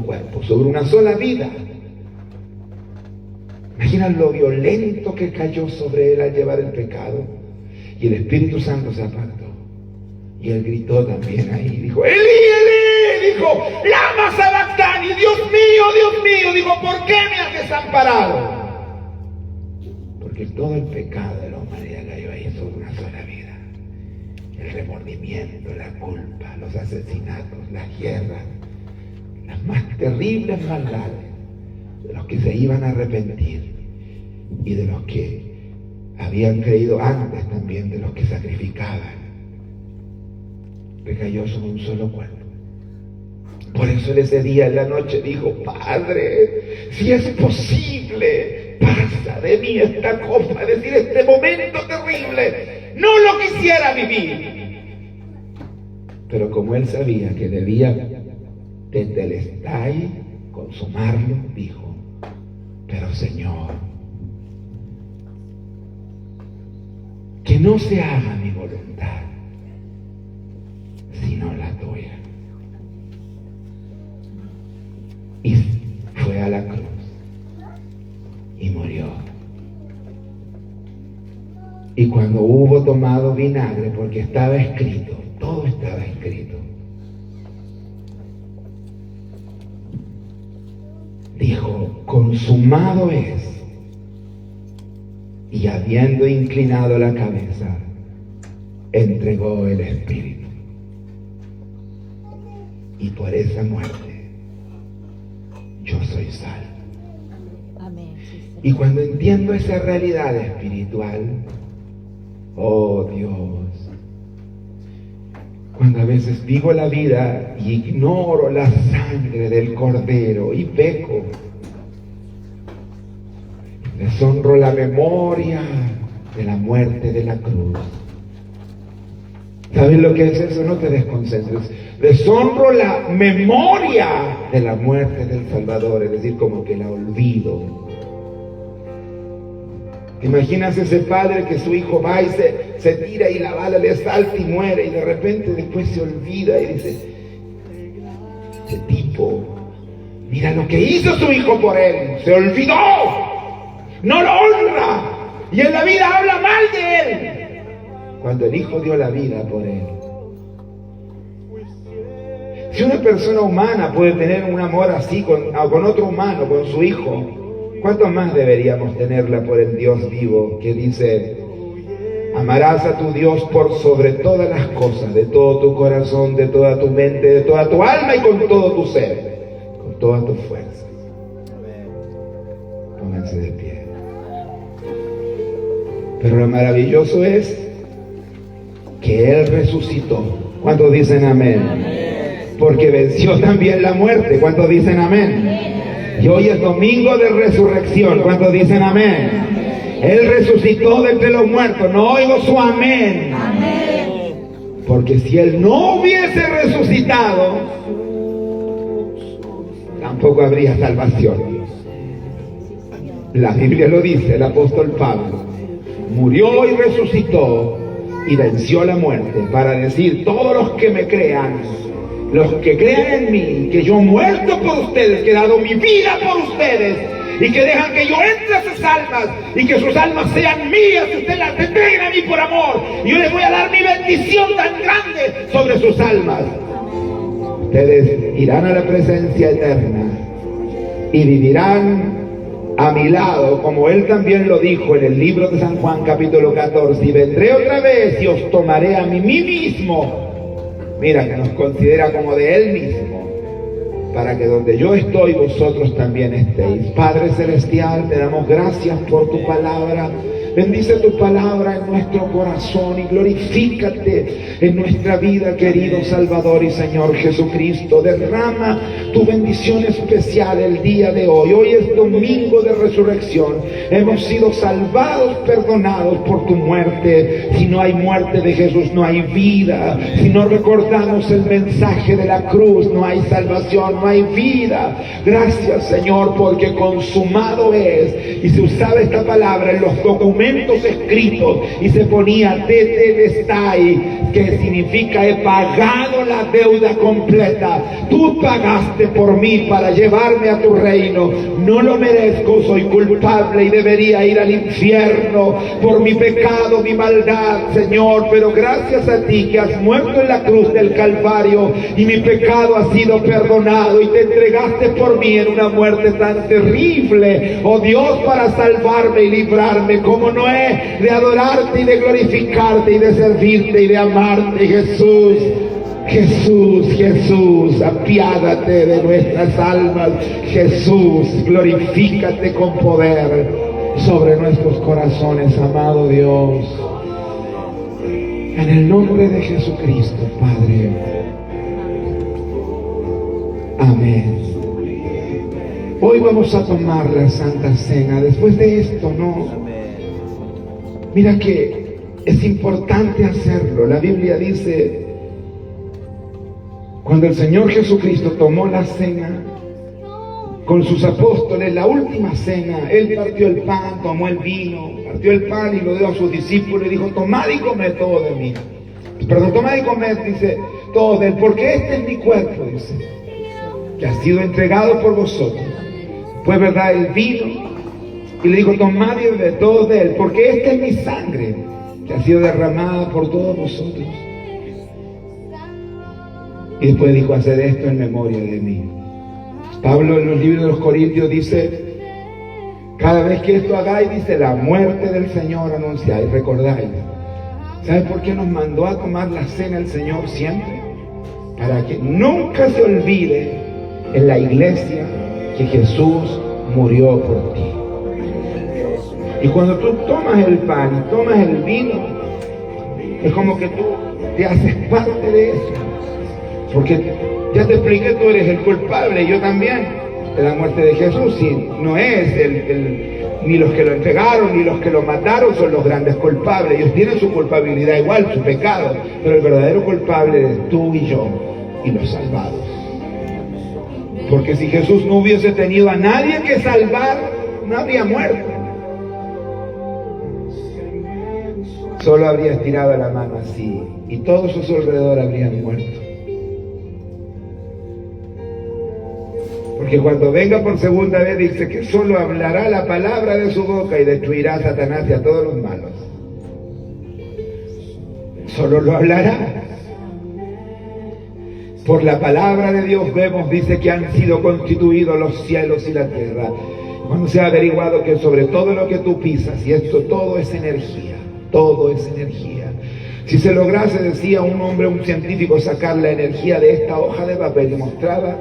cuerpo, sobre una sola vida. Imagina lo violento que cayó sobre él al llevar el pecado. Y el Espíritu Santo se apartó. Y él gritó también ahí. Dijo, Elí, Elí. Dijo, lama sabactani. Dios mío. Dijo, ¿por qué me has desamparado? Porque todo el pecado de la humanidad cayó ahí sobre una sola vida. El remordimiento, la culpa, los asesinatos, las guerras, las más terribles maldades de los que se iban a arrepentir y de los que habían creído antes también, de los que sacrificaban, recayó sobre un solo cuerpo. Por eso él ese día en la noche dijo, Padre, si es posible, pasa de mí esta copa, es decir, este momento terrible, no lo quisiera vivir. Pero como él sabía que debía tetelestai, consumarlo, dijo, pero Señor, que no se haga mi voluntad, sino la tuya. Y fue a la cruz y murió. Y cuando hubo tomado vinagre, porque estaba escrito, todo estaba escrito, dijo, consumado es. Y habiendo inclinado la cabeza, entregó el espíritu. Y por esa muerte, yo soy salvo. Amén. Y cuando entiendo esa realidad espiritual, oh Dios, cuando a veces vivo la vida y ignoro la sangre del Cordero y peco, deshonro la memoria de la muerte de la cruz. ¿Sabes lo que es eso? No te desconcentres. Deshonro la memoria de la muerte del Salvador, es decir, como que la olvido. ¿Te imaginas ese padre que su hijo va y se tira y la bala le salta y muere y de repente después se olvida y dice, ese tipo, mira lo que hizo su hijo por él, se olvidó, no lo honra y en la vida habla mal de él, cuando el hijo dio la vida por él. Si una persona humana puede tener un amor así con otro humano, con su hijo, ¿cuánto más deberíamos tenerla por el Dios vivo que dice, amarás a tu Dios por sobre todas las cosas, de todo tu corazón, de toda tu mente, de toda tu alma y con todo tu ser, con todas tus fuerzas? Pónganse de pie. Pero lo maravilloso es que Él resucitó. ¿Cuántos dicen amén? Porque venció también la muerte. ¿Cuántos dicen amén? Y hoy es domingo de resurrección. ¿Cuántos dicen amén? Él resucitó de entre los muertos. No oigo su amén. Porque si Él no hubiese resucitado, tampoco habría salvación. La Biblia lo dice, el apóstol Pablo murió y resucitó y venció la muerte para decir: todos los que me crean, los que crean en mí, que yo he muerto por ustedes, que he dado mi vida por ustedes, y que dejan que yo entre a sus almas y que sus almas sean mías, y ustedes las entreguen a mí por amor, y yo les voy a dar mi bendición tan grande sobre sus almas. Ustedes irán a la presencia eterna y vivirán a mi lado, como él también lo dijo en el libro de San Juan capítulo 14: y vendré otra vez y os tomaré a mí mismo. Mira, que nos considera como de él mismo, para que donde yo estoy, vosotros también estéis. Padre Celestial, te damos gracias por tu palabra. Bendice tu palabra en nuestro corazón y glorifícate en nuestra vida, querido Salvador y Señor Jesucristo. Derrama tu bendición especial el día de hoy. Hoy es domingo de resurrección. Hemos sido salvados, perdonados por tu muerte. Si no hay muerte de Jesús, no hay vida. Si no recordamos el mensaje de la cruz, no hay salvación, no hay vida. Gracias, Señor, porque consumado es. Y se usaba esta palabra en los documentos escritos y se ponía tetelestai, que significa: he pagado la deuda completa. Tú pagaste por mí para llevarme a tu reino. No lo merezco, soy culpable y debería ir al infierno por mi pecado, mi maldad, Señor, pero gracias a ti que has muerto en la cruz del Calvario y mi pecado ha sido perdonado y te entregaste por mí en una muerte tan terrible, oh Dios, para salvarme y librarme. Como no es de adorarte y de glorificarte y de servirte y de amarte, Jesús. Jesús, Jesús, apiádate de nuestras almas. Jesús, glorifícate con poder sobre nuestros corazones, amado Dios. En el nombre de Jesucristo, Padre. Amén. Hoy vamos a tomar la Santa Cena. Después de esto, mira que es importante hacerlo. La Biblia dice: cuando el Señor Jesucristo tomó la cena con sus apóstoles, la última cena, Él partió el pan, tomó el vino, partió el pan y lo dio a sus discípulos y dijo: tomad y comed todo de mí. Perdón, tomad y comed, dice, todo de Él, porque este es mi cuerpo, dice, que ha sido entregado por vosotros. Fue verdad el vino, y le dijo: tomad y bebed todo de Él, porque esta es mi sangre, que ha sido derramada por todos vosotros. Y después dijo: haced esto en memoria de mí. Pablo en los libros de los Corintios dice: cada vez que esto hagáis, dice, la muerte del Señor anunciáis, recordáis. ¿Sabe por qué nos mandó a tomar la cena el Señor siempre? Para que nunca se olvide en la iglesia que Jesús murió por ti. Y cuando tú tomas el pan y tomas el vino, es como que tú te haces parte de eso. Porque ya te expliqué, tú eres el culpable, y yo también, de la muerte de Jesús. Y no es ni los que lo entregaron ni los que lo mataron son los grandes culpables. Ellos tienen su culpabilidad igual, su pecado, pero el verdadero culpable eres tú y yo y los salvados. Porque si Jesús no hubiese tenido a nadie que salvar, no habría muerto. Solo habría estirado la mano así y todos a su alrededor habrían muerto. Porque cuando venga por segunda vez dice que solo hablará la palabra de su boca y destruirá a Satanás y a todos los malos. Solo lo hablará. Por la palabra de Dios vemos, dice, que han sido constituidos los cielos y la tierra. Cuando se ha averiguado que sobre todo lo que tú pisas, y esto todo es energía, todo es energía. Si se lograse, decía un hombre, un científico, sacar la energía de esta hoja de papel y mostraba,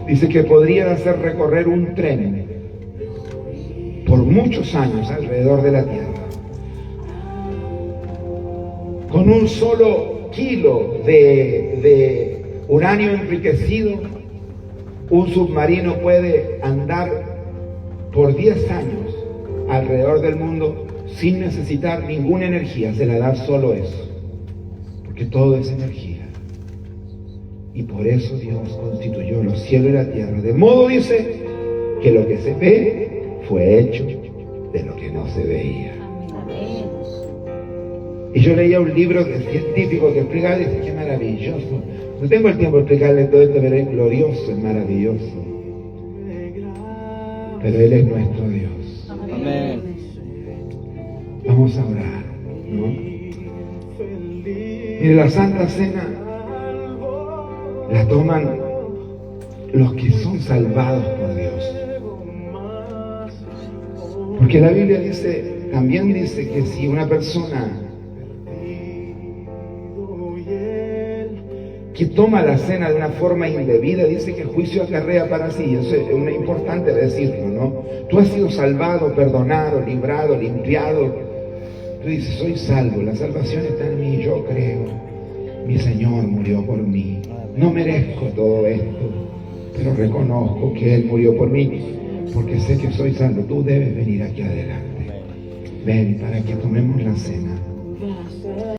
dice que podrían hacer recorrer un tren por muchos años alrededor de la Tierra. Con un solo kilo de uranio enriquecido, un submarino puede andar por 10 años alrededor del mundo sin necesitar ninguna energía. Se la da solo eso, porque todo es energía. Y por eso Dios constituyó los cielos y la tierra. De modo, dice, que lo que se ve fue hecho que no se veía. Amén. Y yo leía un libro científico que explicaba, y dice, qué maravilloso. No tengo el tiempo de explicarle todo esto, pero es glorioso, es maravilloso. Pero Él es nuestro Dios. Amén. Vamos a orar, ¿no? Mire, la Santa Cena la toman los que son salvados por Dios. Porque la Biblia dice, también dice que si una persona que toma la cena de una forma indebida, dice que el juicio acarrea para sí. Eso es importante decirlo, ¿no? Tú has sido salvado, perdonado, librado, limpiado. Tú dices, soy salvo, la salvación está en mí, yo creo. Mi Señor murió por mí. No merezco todo esto, pero reconozco que Él murió por mí, porque sé que soy salvo. Tú debes venir aquí adelante. Ven para que tomemos la cena.